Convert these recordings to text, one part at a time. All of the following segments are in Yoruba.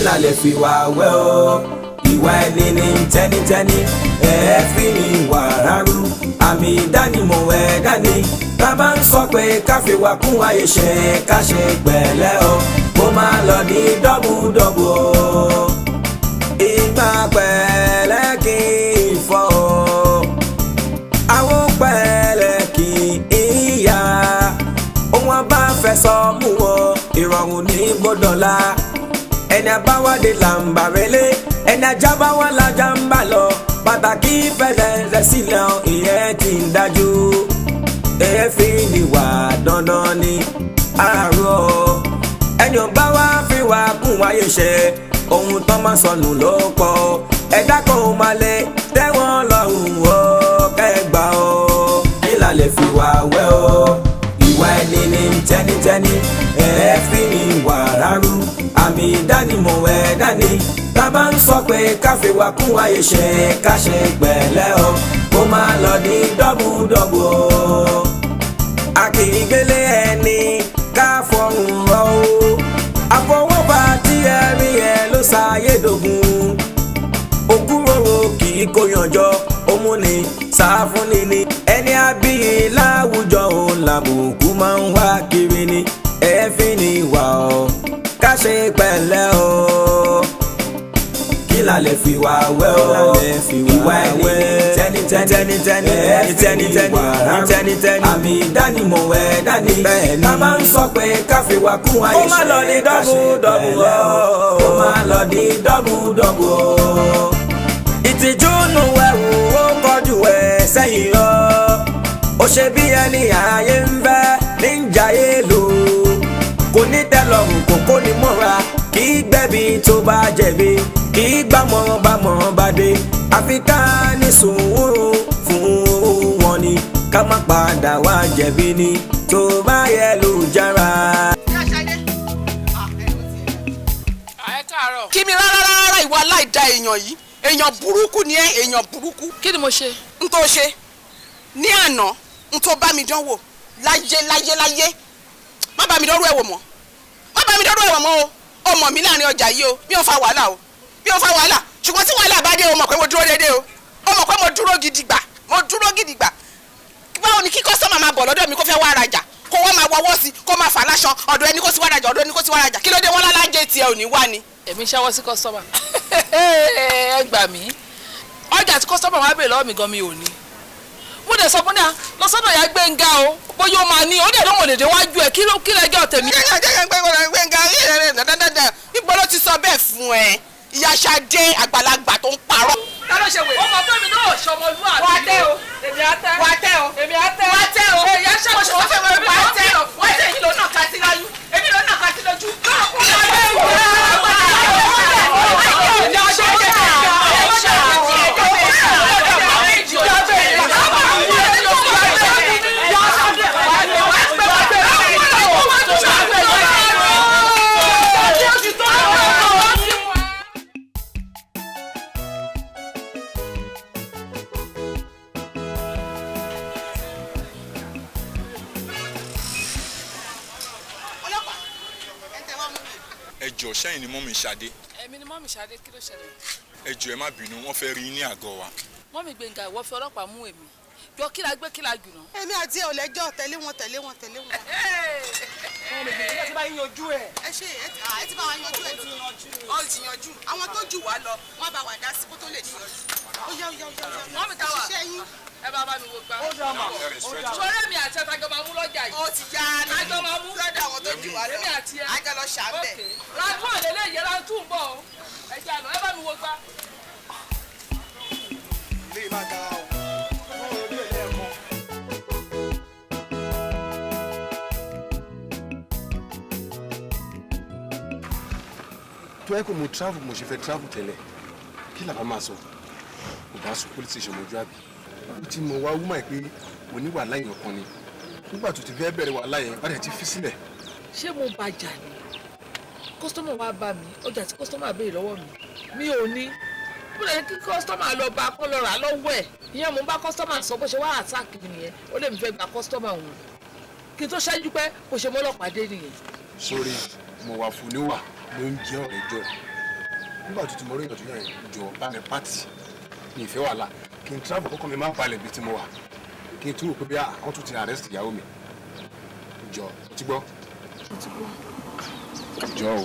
la lè fi wà wẹ́ o ìwà ẹni ní tẹ́nitẹ́ni ẹ̀ẹ́fì ní ìwà rárú àmì ìdánimọ̀ ẹ̀dá ni tá bá ń sọ pé káfíwá kún ayé ṣe ká ṣe pẹ̀lẹ́ o kó má lọ ní dọ́bùdọ́bù o ìgbà pẹ̀lẹ́ kì í fọ́ o àwọn pẹ̀lẹ́ kì í yá ohun bá fẹ́ sọ mú o ìrọ̀rùn ní gbọ́dọ̀lá ẹni àbáwádé là ń bàrẹ́lé ẹni ajá bá wà lájà ń bà lọ pàtàkì fẹsẹ̀ rẹ̀ sílẹ̀ ìyẹn ti ń dájú èéfín ni wà dandan ni àárọ̀ ẹni ò bá wá fi wà kún wáyé ṣe ohun tó máa sọnù ló pọ̀ ẹ̀dá kan ò máa lè tẹ́wọ́n lọ́rùn o kẹgbà o kí la lè fi wà wẹ́ o ìwà ẹni ní tẹ́nitẹ́ni ẹ̀ẹ́fín ni wà rárú àmì ìdánimọ̀ ẹ̀dá ni tá bá ń sọ pé káfíwá kún ayé ṣe ká ṣe pẹ̀lẹ́ o kó má lọ ní dọ́bùdọ́bù o a kì í gbélé ẹni ká fọrùn rọ o àfọwọ́fà tí ẹ̀rí ẹ̀ ló ṣàyédògún òkúròrò kì í kó yànjọ òmùní sáfúnni ni ẹni àbíyí láwùjọ òun làbùkù máa ń wá kiri ni ẹ̀ẹ́fín ni wà o ká ṣe pẹ̀lẹ́ o kí la lè fi wà wẹ́ o ìwà ẹni tẹ́nitẹ́ni àmì ìdánimọ̀ ẹ̀dá ni ká bá ń sọ pé káfíwá kún ayé ṣe ká ṣe pẹ̀lẹ́ o kó má lọ ní dọ́bùdọ́bù o ìtìjú nù ẹ̀wù ó kọjú ẹ̀ sẹ́yìn lọ ó ṣe bí ẹni ààyè ń fẹ́ ní jayé lò kò ní tẹ́lọ̀rùn kò kó ní mọ́ra kì í gbẹ̀bí tó bá jẹ̀bi kì í gbàmọ̀ràn bá dé àfi ká ní sùúrù fún wọn ni ká má padà wá jẹ̀bi ni tó bá yẹ ló jára. kí mi rárá ìwà aláìda èèyàn yìí èèyàn burúkú ni ẹ èèyàn burúkú. kí ni mo ṣe. n tó ṣe ní àná n tó bá mi dánwò láyé má bá mi dánwò ẹ̀wọ̀ mọ́ má bá mi dánwò ẹ̀wọ̀ mọ́ o ọmọ mi láàrin ọjà yìí o mi ò fa wàhálà o mi ò fa wàhálà ṣùgbọ́n tí wàhálà bá dé o mọ̀ pé mo dúró déédéé o mọ̀ pé mo dúró gidigba báwo ni kí kọ́sọ́mà máa bọ̀ lọ́dọ̀ mi kó fẹ́ wá rajà kó wọ́n máa wọ́wọ́ sí kó máa fà láṣọ ọ̀dọ̀ ẹni kó sí wá rajà ọ̀dọ̀ ẹni kó sí wá rajà kí ló dé wọ́n lálájẹ́ tiẹ̀ ò ní wá ni. èmi ṣẹ́wọ́ sí kọ́sọ́mà ẹ gbà mí ọjà tí kọ́sọ́mà wá bèèrè lọ́wọ́ mi gan mi ò ní mo dẹ̀ sọ fún ní à lọ́sọ́dọ̀ ya Gbénga o bóyá ó máa ní ó dẹ̀ lóhùn lèdè wájú ẹ̀ kí lẹ́jọ́ tèmi. Gbénga níbo ló ti sọ bẹ́ẹ̀ fún ẹ ìyá Ṣadé àgbàlagbà tó ń parọ́. ta ló ṣe wèrè. ọmọ fẹ́mi náà ṣọmọlúwàbí. wà á tẹ́ o èmi á tẹ́. wà á tẹ́ o èmi á tẹ́. wà á tẹ́ o èyí á ṣàkóso wà á tẹ́. wà á tẹ́ wà á tẹ́ èmi ló náà ká sí láyú èmi ló náà ká sí lójú. ẹjọ sẹ́yìn ni mọ́mì Ṣadé. èmi ni mọ́mì Ṣadé kí ló ṣẹlẹ̀. ẹjọ ẹ má bínú wọ́n fẹ́ rí ní àgọ́ wa. mọ́mì Gbénga ìwọ fi ọlọ́pàá mú èmi jọ kí la gbé kí la jùnà. èmi àti ẹ ò lẹ́jọ́ tẹ̀lé wọn. mọ́mì Gbénga ti bá yín yanjú ẹ̀. ẹ ṣe ẹ ti bá wa yanjú ẹ ọ ti yanjú àwọn tó jù wá lọ wọn bá wà dá sí kó tó lè níyanjú. ó yá mọ́mì táwa ṣiṣẹ́ yín. ẹ bá mi wo gbá. ó dà mà. sọ̀rọ̀ mi àti ẹ̀ta jọ máa mú lọ́jà yìí. ó ti já ní àjọ máa mú lọ́dọ̀ àwọn tó jù wá lọ èmi àti ẹ. àjọ lọ ṣàbẹ̀. ràdúrà lélẹ́yìí rántún bọ̀ ọ́ ẹ jẹ́ àná ẹ bá mi wo gbá. ilé má ga o wọ́n rò ní ẹ̀lẹ́ ẹ̀kọ́. tó ẹ kò mo travel mo ṣe fẹ́ travel tẹ́lẹ̀ kí làbá máa sọ kò bá sọ police station mojú àbí ó ti mọ wá wúmọ̀ pé oníwàhálà yẹn kan ni nígbà tó ti fẹ́ bẹ̀rẹ̀ wàhálà yẹn bá dẹ̀ ti fi sílẹ̀. ṣé mo bàjà ni kọ́sítọ́mà wa bá mi ọjà tí kọ́sítọ́mà béèrè lọ́wọ́ mi ò ní mo lè kí kọ́sítọ́mà lọ bá kọ́ lọ rà lọ́wọ́ ẹ̀ ìyẹn mo bá kọ́sítọ́mà sọ bó ṣe wá àtàkì nìyẹn ó lè mi fẹ́ gba kọ́sítọ́mà wọn kí n tó ṣáájú pé kò ṣe mọ́lọ́pàá dé nìyẹn. sórí mo wà fún níwà ló ń jẹ́ ọ̀rẹ́ jọ nígbà tó ti mọ orí ìtọ́jú yẹn jọ bá mi pàtì mi ìfẹ́ wàhálà kí n travel kọ́kọ́ mi máa ń balẹ̀ bí tí mo wà kí n tún rò pé bí àwọn tún ti arrest ìyàwó mi jọ o ti gbọ́. mo ti gbọ́. jọ o.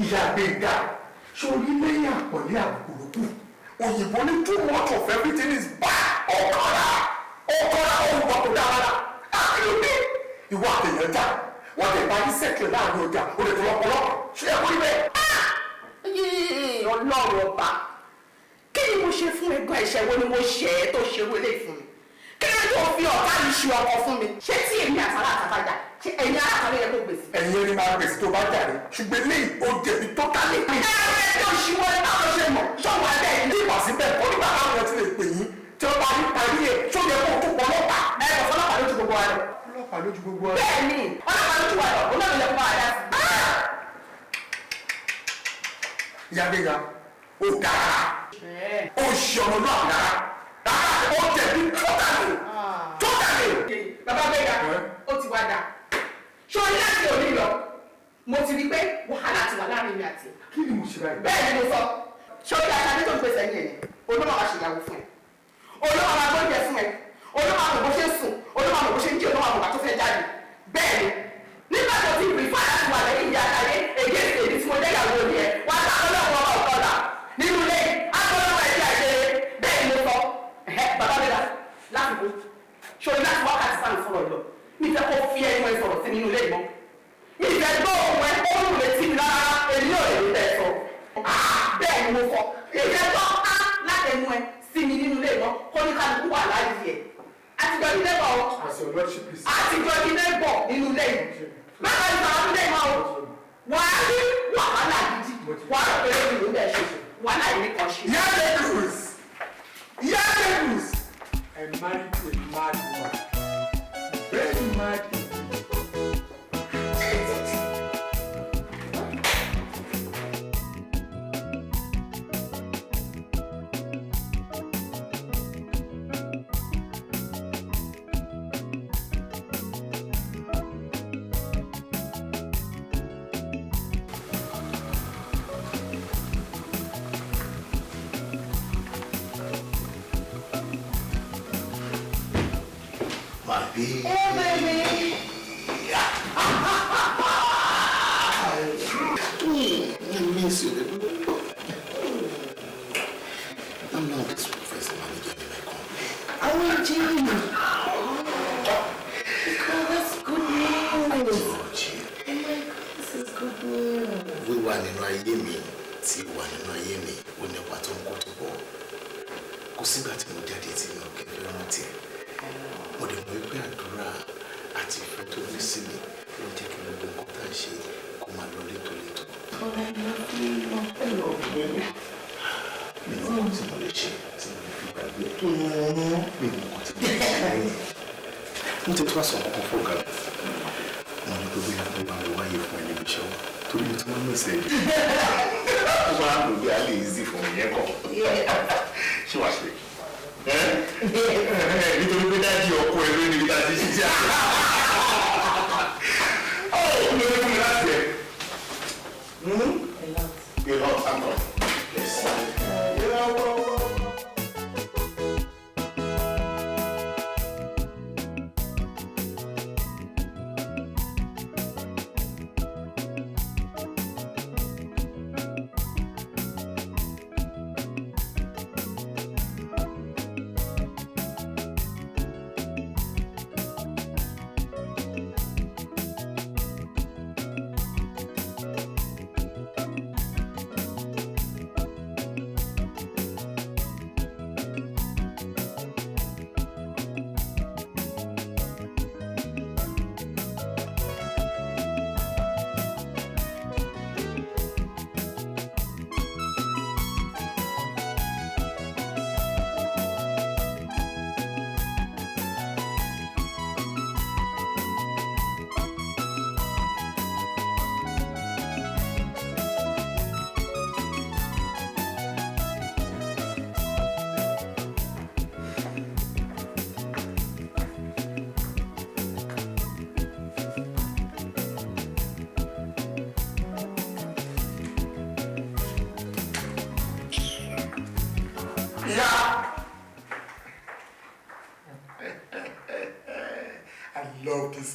ìyá gbẹ̀ngà sórí lẹ́yìn àpọ̀lé àbùkù òyìnbó ní too much of everything is bad ọ̀kọ́ra òwúwa kò dára àkìlódé ìwà àtẹ̀yẹ̀ dá wọ́n lè bá yín sẹ́kẹ̀ láàrin ọjà ó lè fi ọpọlọ ṣé ẹ kó ibẹ̀. ọlọ́run ọba kí ni mo ṣe fún ẹgbẹ́ ìṣẹ́ wo ni mo ṣe é tó ṣe wọlé fún mi kí ló tó fi ọ̀tá mi ṣu ọkọ fún mi ṣé tí èmi àtàlà àtàtàjà ṣé ẹ̀yin alákàlẹ̀ yẹ kó gbèsè. ẹ̀yin ẹni máa gbèsè tó bá jàre ṣùgbọ́n eléyìí ó jẹ̀bi tó kálẹ̀. ẹ̀rẹ́ tó ṣíwọ́ ẹ̀ báwo ṣe mọ̀ ṣọ́wọ́ ẹ̀ bẹ́ẹ̀ ní ìwà síbẹ̀ ó nígbà táwọn ẹ̀ ti lè pè yín tí wọ́n bá ní parí ẹ̀ tó yẹ kó tó pọ̀ lọ́pàá. ẹ̀ kò fọlọ́pàá lójú gbogbo wa lọ. ọlọ́pàá lójú gbogbo wa. bẹ́ẹ̀ ni ọlọ́pàá lójú wa lọ olóògbé lẹ́kọ̀ọ́ bá wa dá sí. ìyá gbẹ̀ngà ó dára ó ṣe ọmọ náà dára ó jẹ̀bi tókàlè. bàbá gbẹ̀ngà ó ti wá dà sórí láti òní lọ mo ti rí pé wàhálà ti wà láàrin mi àti. kí ni mo ṣe báyìí. bẹ́ẹ̀ ni mo sọ sórí aṣáájú tó ń pèsè ẹ̀yìn ẹ̀ olóòmà wa ṣèyàwó fún ẹ olóòmà wa gbọ́dọ̀ fún ẹ olóòmà àmọ̀ bó ṣe ń sùn olóòmà àmọ̀ bó ṣe ń jí olóòmà àmọ̀ tó fẹ́ jáde bẹ́ẹ̀ ni nígbà tó ti rí fáyà ti wà lẹ́yìn ìyá àtàyè èdè èdè tí mo jẹ́yàwó ni ẹ wà á sáà lọ́wọ́ ọmọ ọ̀tọ̀ọ̀dà nínú ilé agbọ́dọ̀ ẹ̀ ṣe àṣeyẹ bẹ́ẹ̀ ni mo sọ bàbá mi láfikún sórí láti wákàtí sáà ń sọ̀rọ̀ lọ mi fẹ́ kó fi ẹnu ẹ sọ̀rọ̀ sí nínú ilé ìmọ̀ mi fẹ́ gbọ́ òun ẹ ó rùn létí mi rárá èmi ò lè rí bẹ́ẹ̀ sọ bẹ́ẹ̀ ni mo sọ ìfẹ́ gbọ́ á láti ẹnu ẹ sí mi nínú ilé ìmọ̀ kó ní kálukú wà láàyè ẹ̀ àtijọ́ ní lẹ́bọ̀ àtijọ́ ní lẹ́bọ̀ nínú ilé ìmọ̀ bákan ní sọ̀rọ̀ nílé ìmọ̀ o wà á rí wàhálà gidi wà á pẹ̀lú ìlú bẹ́ẹ̀ ṣe wàhálà ìní kan ṣe. Yadegus! I married a mad woman. Very mad indeed. Baby. Hey, baby. I miss you. I'm not this professor manager in my company. I want you. Oh, that's good news. Oh my God, this is good news. Wíwà nínú ayé mi tí wà nínú ayé mi ó ní ọ̀pá tó ń kó tó bọ̀. Kò sígbà tí mo jáde tí mi ò kẹ́fẹ́ rántí ẹ̀. Mo lè mọ̀ pé àdúrà àti ìfẹ́ tó ní sí mi ló jẹ́ kí gbogbo nǹkan tá a ṣe kó máa lọ létòlétò. Ọ̀rẹ́ mi ló fi lọ pẹ̀lú ọ̀gbìn. Mi ò mọ̀ tí mo lè ṣe tí mo lè fi gbàgbé. Mi ò mọ̀ tí mo lè ṣe lẹ́yìn. Mo ti tún àṣọ ọkọ̀ fún ọ̀gá. Mo ní gbogbo ìyá tó bá mi wáyé fún ẹni bí ṣọ́wọ́ torí mo ti máa ń mẹ́sẹ̀ yìí. Ó máa ń lò bí a lè easy fún mi yẹn kọ̀. Ṣé wàá ṣe? Nítorí pé dájú ọkọ ẹ lónìí níbi tá a ti ṣiṣẹ́ àná. Ó lè fún mi láti ẹ̀. A lot, I'm not. Yes.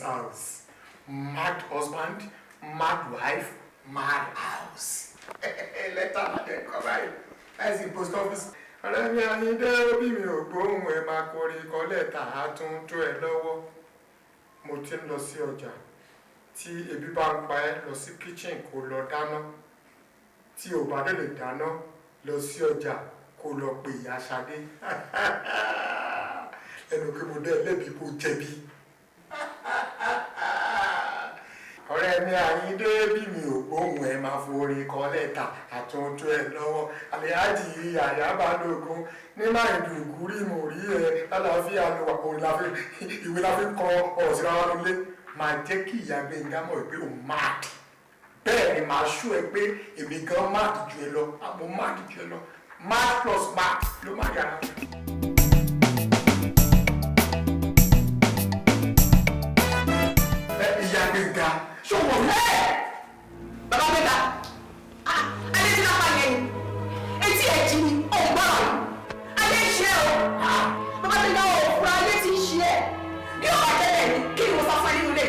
house. Mad husband, mad wife, mad house. Letter máa dẹ̀ kọ́ báyìí. Láìsí post office. Ọ̀rẹ́ mi Ayíndé bí mi ò gbóhùn ẹ̀ máa kọrin kọ lẹ́tà á tún tó ẹ lọ́wọ́. Mo ti ń lọ sí ọjà. Tí ebi bá ń pa ẹ́ lọ sí kitchen kó lọ dáná. Tí ò bá dẹ̀ lè dáná lọ sí ọjà kó lọ pè ìyá Ṣadé. Ẹnu kí mo dẹ́ lẹ́bi kó jẹ̀bi. Ọ̀rẹ́ mi Ayíndé bí mi ò gbóhùn ẹ̀ máa forin kọ lẹ́tà àtúntò ẹ̀ lọ́wọ́. Àlẹ́hájì Yàyà Balógun ní Máìdùgúrí mo rí ẹ lálàáfíà ló wà òun la fi ìwé la fi kọ ọ̀rọ̀ síra wa nílé. Máa jẹ́ kí ìyá Gbẹ̀ngà mọ̀ pé òun máàd. Bẹ́ẹ̀ ni màá ṣú ẹ pé èmi gan máàd ju ẹ lọ àmọ́ máàd ju ẹ lọ. Máàd plus máàd ló máa yàrá. Ìyá Gbẹ̀ngà ṣó wọ̀ mí. Bàbá Gbẹ̀ngà adé ti lápá yẹn ni etí ẹ̀ jí ni òun gbọ́dọ̀ adé ń ṣe o. Bàbá Gbẹ̀ngà ò fura adé ti ń ṣe ẹ̀ bí ó bá tẹ́lẹ̀ ní kí ni mo sọ fún ẹ nínú ilé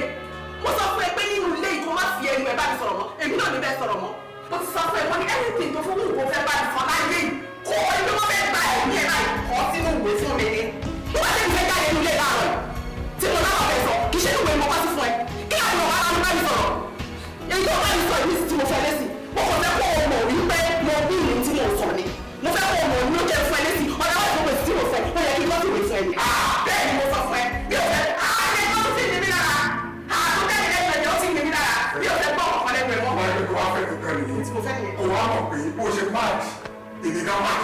mo sọ fún ẹ pé nínú ilé yìí kó má fi ẹnu ẹ bá mi sọ̀rọ̀ mọ́ èmi náà ní bẹ́ẹ̀ sọ̀rọ̀ mọ́ mo ti sọ fún ẹ mo ní everything tó fún mi kò fẹ́ bá mi sọ láyé yìí kó ẹni wọ́n fẹ́ gba ẹ̀mí ẹ̀ báyìí kọ́ sínú ìwé fún mi ni bí wọ́n ti fẹ́ jáde nínú ilé láàárọ̀ tí mo náà fẹ́ sọ kì í ṣe ìwé mo wá sí fún ẹ kí àwọn ọ̀gá bá mi sọ̀rọ̀ èyí tó bá mi sọ ìwé tí mo fẹ́ lé sí mo kò fẹ́ kó o mọ̀ wípé mo bí ìlú tí mo sọ ni mo fẹ́ kó o mọ̀ ní ó jẹ́ fún ẹ lé sí ọ̀dà wà fún mi tí mo fẹ́ ó yẹ kí lọ́sì ìwé fún ẹ ni bẹ́ẹ̀ ni mo sọ fún ẹ bí o fẹ́ ààrẹ tó ti ní mi lára àtúntẹ̀ mi lẹ́gbẹ̀ẹ́ ó ti ní mi lára bí o fẹ́ gbọ́ ọ̀kan lẹ́gbẹ̀ẹ́ mọ́. Wọ́n á fẹ́ kó wá fẹ́ kankan nìyí. Tí mo fẹ́ nìyẹn. Kò wá mọ̀ pé bó ṣe máàd èmi gan máàd.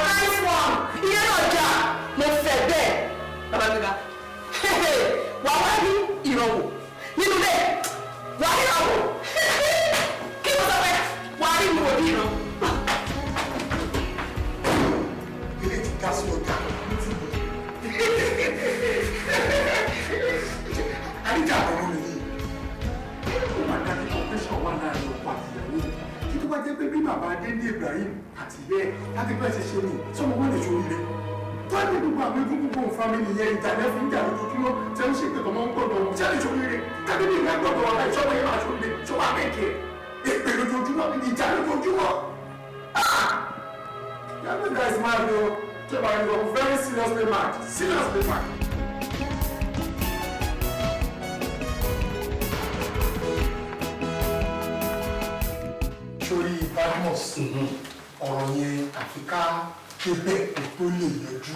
Nice one ìyẹn náà jà mo fẹ́ bẹ́ẹ̀ bàbá mi ga wà wá ní ìrọ̀wọ̀ nínú ilé wà ní ìrọ̀wọ̀ kí ló sọ pé wà ní ìwò ní ìrọ̀. Ilé ti dá sí ọjà. Àríjà àbọ̀rún mi yìí. Ó máa dá ní kọ̀pẹ́sọ̀ wà láàrin ọkọ àti ìyàwó. Kí tó bá jẹ́ pé bí bàbá Adé ní Ibrahim àti bẹ́ẹ̀ láti bẹ́ẹ̀ ṣe ṣe ni sọmọ wọn lè ṣoríire. Tó ẹgbẹ́ gbogbo àwọn egún gbogbo fámìlì yẹn ìjàlẹ̀ fi ń jà lójoojúmọ́ tẹ́ ń ṣe pé tọmọ ń gbọ́dọ̀ wọn ṣe lè ṣoríire. Tàbí ní ìgbà gbọ́dọ̀ wọn láì sọ́mọ yẹn máa ṣoríire sọ́mọ àbẹ̀kẹ́. Èpè lójoojúmọ́ ìjà lójoojúmọ́. Yàtọ̀ guys máa lọ tó bá yọ very seriously mad. Sórí Badmus ọ̀rọ̀ yẹn àfi ká débẹ̀ kó tó lè yọjú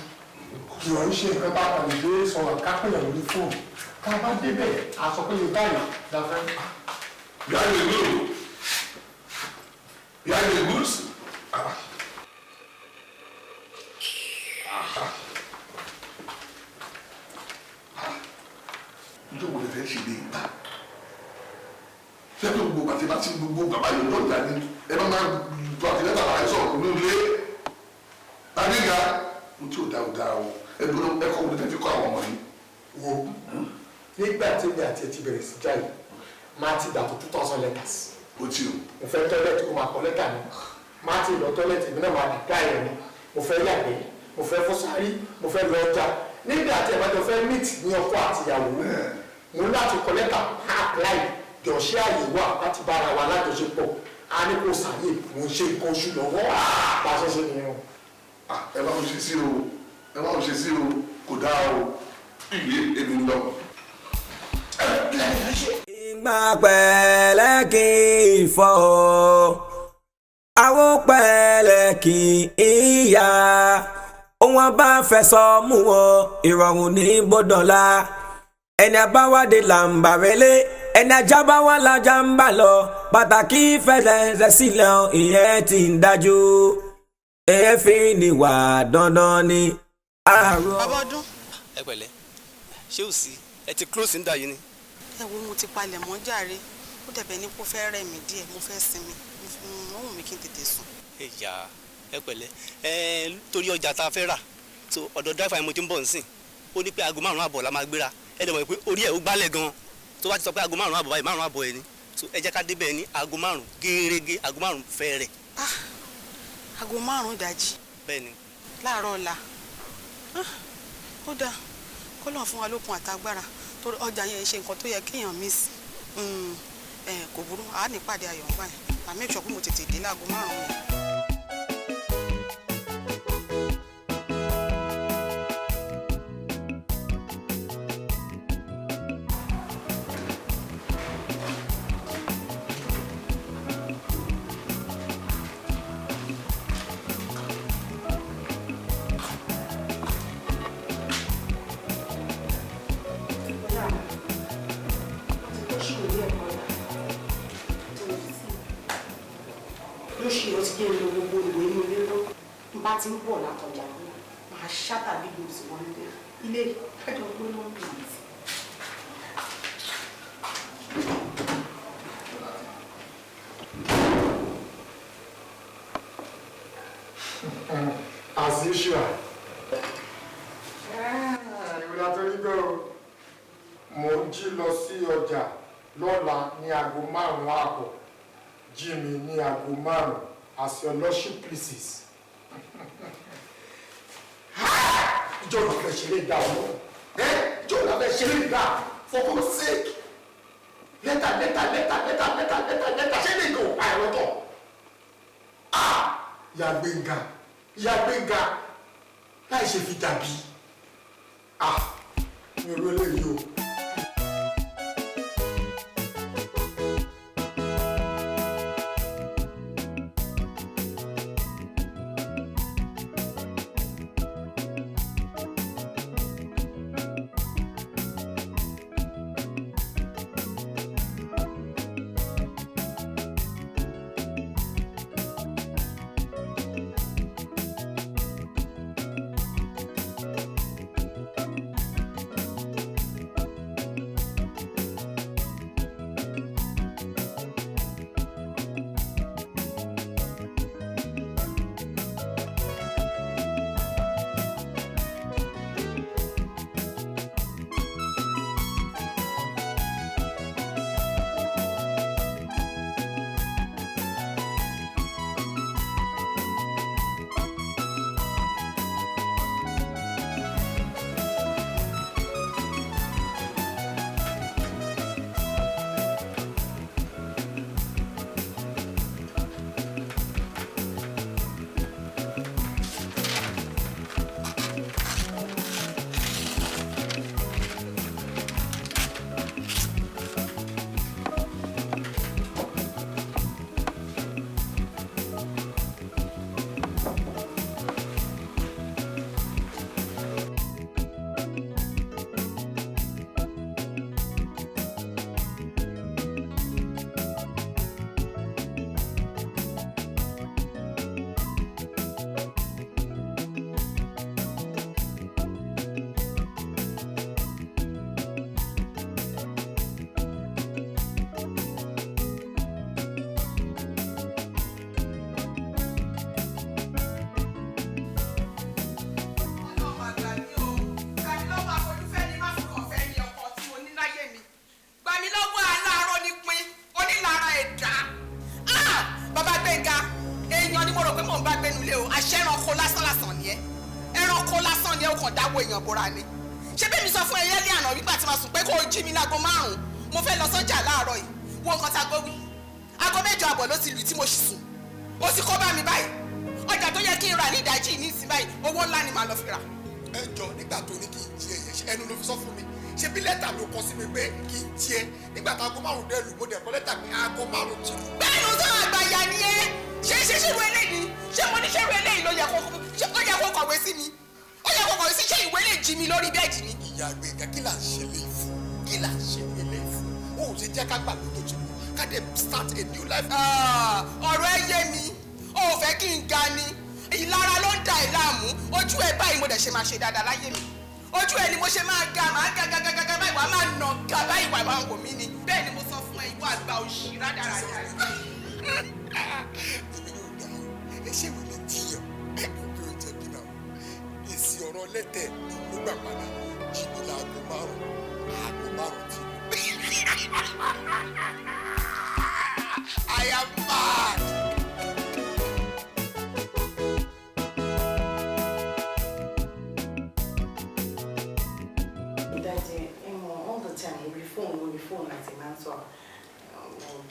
kì ọ̀ ń ṣe nǹkan bá wà lè sọ̀rọ̀ kápẹ́yà lórí fóònù ká bá débẹ̀ aṣọ pé yóò báyìí la fẹ́. Yàrá ìlú yàrá ìlú nítorí wọ́n lè fẹ́ ṣe lè gbà fẹ́ tó gbogbo àti bàtí gbogbo bàbá yòó lọ́jà ni ẹ bá máa tó àti lẹ́tà àbáyé sọ̀rọ̀ ní ilé adéga mo tí ò dá o ẹdùn ẹ̀kọ́ wo ni tẹ́ fi kọ́ àwọn ọmọ yìí. wo nígbà tí mi àti ẹ ti bẹ̀rẹ̀ sí jáì máa ti dàtò 2000 letters. ó ti o. mo fẹ́ tọ́lẹ̀tì kó máa kọ lẹ́tà mi máa ti lọ tọ́lẹ̀tì mi náà máa dì káyọ̀ mi mo fẹ́ yàgbẹ́ mo fẹ́ fọ́sárí mo fẹ́ lọ ọjà nígbà tí ẹ bá jọ fẹ́ meet ní ọkọ àtìyàwó mo láti kọ lẹ́tà apply jọ̀ṣẹ́ àyè wà láti bára wa lájọṣepọ̀ a ní kó sàyè mo ń ṣe nǹkan oṣù lọ́wọ́ bá a ṣe ṣe nìyẹn o. ẹ bá wọn ṣe sí o ẹ bá wọn ṣe sí o kò dáa o iye èmi ń lọ. ìgbà pẹ̀lẹ́ kì í fọ́ àwọn pẹ̀lẹ́ kì í yá òun bá fẹsọ̀ mú wọn ìrọ̀rùn ní gbọ́dọ̀lá ẹni àbáwádé là ń bàrẹ́lé ẹni ajá bá wà lájà ń bà lọ pàtàkì fẹsẹ̀ sílẹ̀ ìyẹn ti ń dájú èéfín ni wà dandan ni. bàbá ọdún. ẹ pẹ̀lẹ́ ṣé ò sí ẹ ti close ń dà yìí ni. ẹ wo mo ti palẹ̀ mọ́ jàre ó dẹ̀bẹ̀ ní kó fẹ́ rẹ̀ mí díẹ̀ mo fẹ́ sinmi ó wù mí kí n tètè sùn. ẹ̀yà ẹ pẹ̀lẹ́ torí ọjà tá a fẹ́ rà so ọ̀dọ̀ dáìfà mo ti ń bọ̀ nsìn ó ní pé aago 5:30 la máa gbéra ẹ dẹ̀ mọ̀ pé orí ẹ̀ ó gbálẹ̀ gan-an tó bá ti sọ pé aago 5:30 báyìí 5:30 ẹ ní so ẹ jẹ́ ká débẹ̀ ní aago 5 gẹ́gẹ́ aago 5 fẹ́rẹ̀. aago 5 ìdájí. bẹ́ẹ̀ ni. láàárọ̀ ọ̀la ó dáa kó lọ́n fún wa lókun àtagbára torí ọjà yẹn ṣe nǹkan tó yẹ kéèyàn miss kò burú àá nípàdé ayọ̀ ń gbà yẹn àmì ìṣọ́ pé mo tètè dé láago 5 yẹn. Ti ń bọ̀ látọjà ní máa ṣátà bí gbòòsì wọn ní ilé ìdájọ́ pé ló ń bì í. As usual. Ìwúlá tó ní gbọ́ mo ń jí lọ sí ọjà lọ́la ní aago 5:30 jí mi ní aago 5 as your lordship pleases. Ìjọ la fẹ́ ṣe lè dá ọ ìjọ la fẹ́ ṣe lè dá for God's sake lẹ́tà ṣé lè kó pa ẹ̀rọ tọ̀ ìyá Gbénga láì ṣe fi dàbí mi ò rí eléyìí o. ọ̀rọ̀ ẹ yé mi ó fẹ́ kí n ga ni ìlara ló ń da ìlàmú ojú ẹ báyìí mo dẹ̀ ṣe máa ṣe dáadáa láyé mi ojú ẹ ni mo ṣe máa ga máa ga báyìí wàá máa nà ga báyìí wàá máa wò mí ni bẹ́ẹ̀ ni mo sọ fún ẹ ìwọ àgbà òṣì rádaràdà. ṣé wọ́n lè jiyàn ẹ̀kọ́ bí ó jẹ́ bí náà èsì ọ̀rọ̀ lẹ́tẹ̀ ló gbà padà jí mi láago 5 tí. I am mad.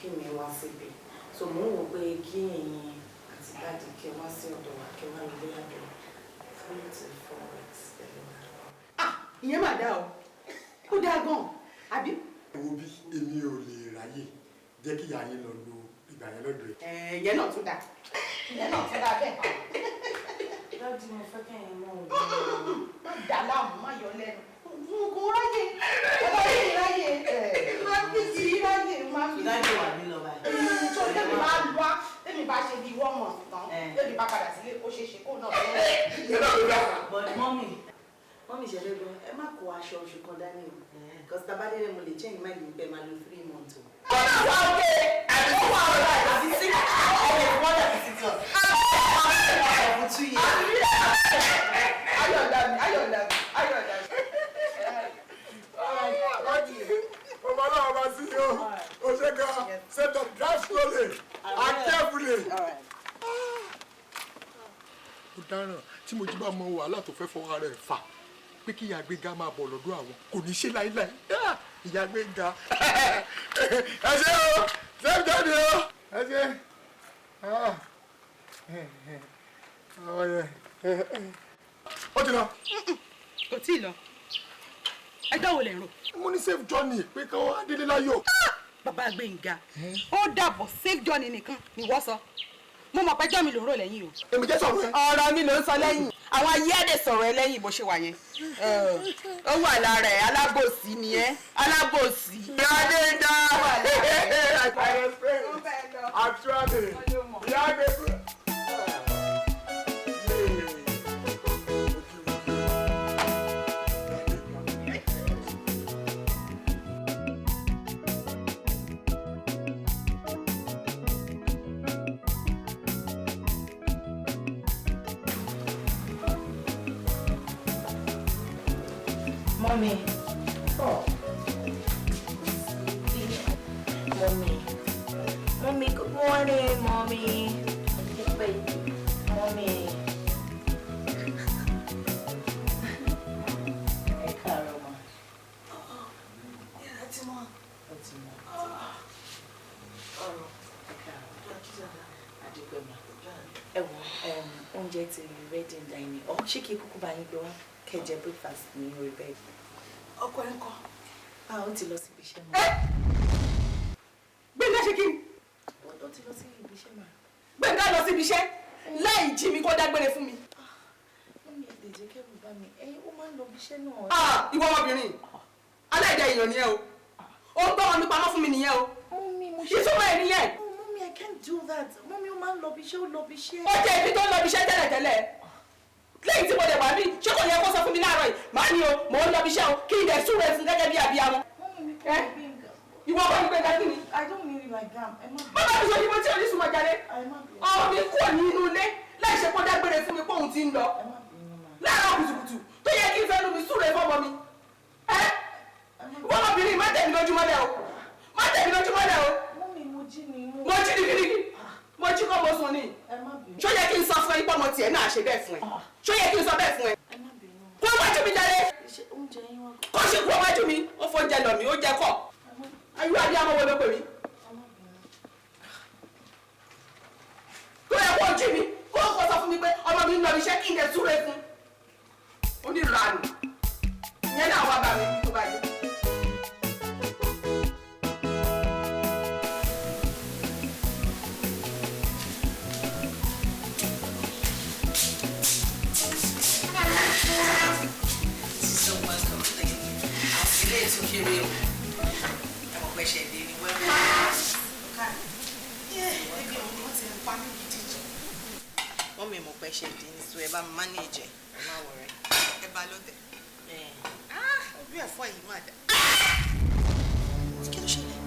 kí mi wá síbi so mo ń wò pé kí ẹ̀yin àti dáàdì kí wá sí ọ̀dọ̀ wa kí wá lọ bóyá bẹ 3 to 4 weeks pẹ̀lú wa. ìyẹn mà dá o ó dáa gan àbí. wo bí èmi ò lè ráyè jẹ́ kí ìyá yín lọ lo ìgbà yẹn lọ́dọ̀ ẹ̀. ìyẹn náà tún dáa ìyẹn náà tún dáa bẹ́ẹ̀. dáàdì mo fẹ́ kẹ́yìn mọ́ òun. má dà láàmú má yọ lẹ́nu. kò ráyè ọba yìí ráyè má bí sí ráyè má bí sí. dáàdì wà ní lọ báyìí. tó tẹ́mi bá wá tẹ́mi bá ṣe bí wọ́n mọ̀ tán tẹ́mi bá padà sílé ó ṣeé ṣe kó náà bẹ́ẹ̀. ìyẹn náà ló dá. but mọ́mì ṣẹlẹ̀ gan ẹ má kó aṣọ oṣù kan dání o because tabadẹ́rẹ́ mo lè change mind mi pé máa lo 3 months o. ọ̀nà wà ókè àbí ó wà ọ̀rọ̀ àti sí ọ̀rẹ́ ìwọ́dà ti ti tọ̀. ọ̀rọ̀ 2 years. ayọ̀dà mi. ọmọ náà bá sí yóò o ṣe gan set up drive slowly and carefully. ó dáràn tí mo jí bá mọ wàhálà tó fẹ́ fọwọ́ rẹ̀ fà pé kí ìyá gbéga máa bọ̀ lọ́dọ̀ àwọn kò ní ṣe láíláí ìyá gbéga ẹ ṣe o save jáde o ẹ ṣe ó ti lọ. kò tí ì lọ ẹjọ́ wo lè rò. mo ní safe journey pé kí wọ́n á délé láyọ̀. bàbá Gbénga ó dàbọ̀ safe journey nìkan ni wọ́n sọ mo mọ̀ pẹ́jọ́ mi ló ń rò lẹ́yìn o. èmi jẹ́ sọ̀rọ̀ ẹ. ọ̀rọ̀ mi ló ń sọ lẹ́yìn àwọn ayé àdè sọ̀rọ̀ ẹ lẹ́yìn bó ṣe wà yẹn. ó wà lára ẹ alábòsí ni ẹ alábòsí. ìyáde dá actually ìyáde. Mommy. Oh. Mommy, good morning, Mommy. Mommy. Ẹ káàárọ̀ ma. Ẹ ti mọ. Adúpẹ́ ma. Ẹ wo oúnjẹ ti ready in dining. Ọ ṣé kí kúkú bá yín gbé wá kẹjẹ breakfast ní orí bẹ́ẹ̀dì. ọkọ ẹ ń kọ́. Ó ti lọ sí ibi iṣẹ́ mọ́. Gbénga ṣe kí ni. Ó ti lọ sí ibi iṣẹ́ mọ́. Gbénga lọ sí ibi iṣẹ́ láì jí mi kó dágbére fún mi. Mọ́mí lè jẹ́ kẹ́rù bá mi. Ó máa ń lọ ibi iṣẹ́ náà. Ìwọ ọmọbìnrin aláìjẹ èèyàn nìyẹn o ó ń tọ́ wọn mi pamọ́ fún mi nìyẹn o. Mọ́mí mo ṣe. ìtumọ̀ ẹ̀ nìyẹn. Mọ́mí I can't do that. Mọ́mí ó máa ń lọ ibi iṣẹ́ ó lọ ibi iṣẹ́. ó jẹ́ ibi tó ń lọ ibi iṣẹ́ tẹ́lẹ̀tẹ́lẹ̀ lẹ́yìn tí mo lè wà ní ṣé kò yẹ kó sọ fún mi láàárọ̀ yìí màá ní o mò ń lọ ibi iṣẹ́ o kí n dẹ̀ súre fún gẹ́gẹ́ bí abiyamọ. Mọ́mí mi kò ní Gbénga. ìwọ kọ́ ni Gbénga kí ni. I don't mean it like that. bàbá mi sọ yìí mo tí ò ní súnmọ́ jáde ọmọ mi kúrò nínú ilé láì ṣe kó dágbére fún mi pé òun ti ń lọ láàárọ̀ kùtùkùtù tó yẹ kí n fẹ́ nu mi súre fọ́mọ mi. ìwọ ọmọbìnrin má tẹ̀ mí lójú mọ́lẹ̀ o má tẹ̀ mí lójú mọ́lẹ̀ o. Mọ́mí mo jí ni mo. mo jí ni kíríkì mo jí kọ́ mo sùn ni. ṣó yẹ kí n sọ fún ẹ pé ọmọ tiẹ̀ náà ṣe bẹ́ẹ̀ fún ẹ ṣó yẹ kí n sọ bẹ́ẹ̀ fún ẹ. kó wájú mi jáde kó ṣe kó wájú mi ó fọ́njẹ lọ mi ó jẹ kọ́ ayé adé àmọ́ wo ló pè mí. kó yẹ kó jí mi kó kó sọ fún mi pé ọmọ mi ń lọ iṣẹ́ kí n lè súre fún onírànù ìyẹn náà wá bá mi tó bá yẹ. Ilé ètò kéré o. Ẹ̀mọ̀ pẹ̀ ṣẹ̀ dé ní wẹ́wẹ́. Ẹbí ọ̀hún wọ́n ti ń pa mí gidi jù. Wọ́n mi mọ̀ pẹ̀ ṣẹ̀ dé ní so ẹ bá mi mánéèjì ẹ̀ ẹ má wọ̀rẹ́. Ẹ bá lọ́tẹ̀. Ojú ẹ̀fọ́ yìí má dà. Kí ló ṣẹlẹ̀?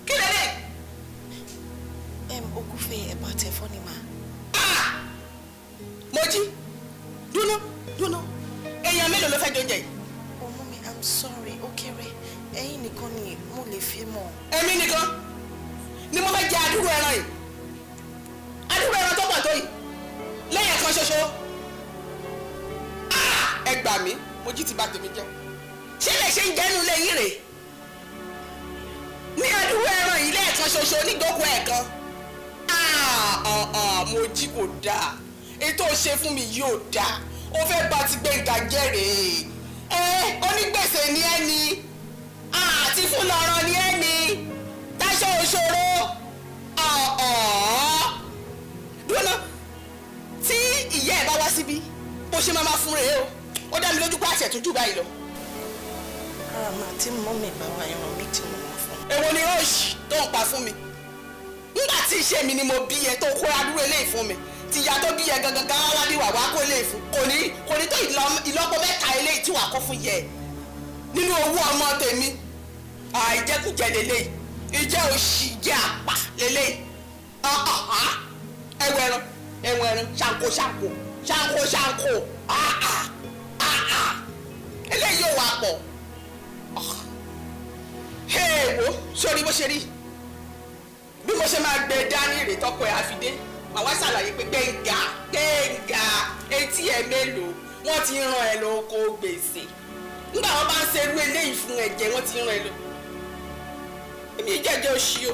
Kí lè lè? Ogúnfe ẹ̀bà àtẹ̀fọ́ ni màá. Mo jí dúnú èèyàn mélòó ló fẹ́ jẹ oúnjẹ yìí. Oh mommy, I'm sorry, ó kéré. Ẹ̀yin nìkan ni mo lè fi mọ̀. Èmi nìkan ni mo fẹ́ jẹ àdúrú ẹran yìí. Àdúrú ẹran tó pọ̀ tó yìí. Lẹ́yìn ẹ̀kan ṣoṣo. Ẹ gbà mí, mo jí ti bà tèmi jẹ́. Ṣé lè ṣe ń jẹ́nu lẹ́yìn rè? Ní àdúrú ẹran ṣoṣo oníjókòó ẹ̀kan mo jí kò dáa ètò ṣe fún mi yóò dáa ó fẹ́ bá ti Gbénga jẹ́ rèé onígbèsè ni ẹ́ ni àti fún lọ́rọ̀ ni ẹ́ ni táṣọ òṣòro dúró tí ìyá ẹ̀ bá wá síbí bó ṣe máa fún rèé o ó dá mi lójú pé àṣẹ tó jù báyìí lọ. ara màá tí mọ́mì bá wa ẹran méjì mo máa fún. èwo ni rọ́ọ̀ṣì tó ń pa fún mi nígbà tí iṣẹ́ mi ni mo bí ẹ tó kóra dúró eléyìí fún mi tìyá tó bí ẹ gangan gan wá bí wàá kó eléyìí fún kò ní tó ìlọ́po mẹ́ta eléyìí tí wàá kó fún yẹ nínú owó ọmọ tèmi àìjẹkújẹ lélẹ́yìí ìjẹ́ òṣì jẹ́ àpà lélẹ́yìí ẹwẹ̀rún ṣàǹkó eléyìí ò wà pọ̀ wo sórí bó ṣe rí bí mo ṣe máa gbé dání rè tọkọ ẹ àfidé màá wá ṣàlàyé pé Gbénga etí ẹ mélòó wọ́n ti rán ẹ lóko gbèsè nígbà wọ́n bá ń ṣerú eléyìí fún ẹ̀jẹ̀ wọ́n ti rán ẹ lọ èmi jẹ́jẹ́ òṣì o.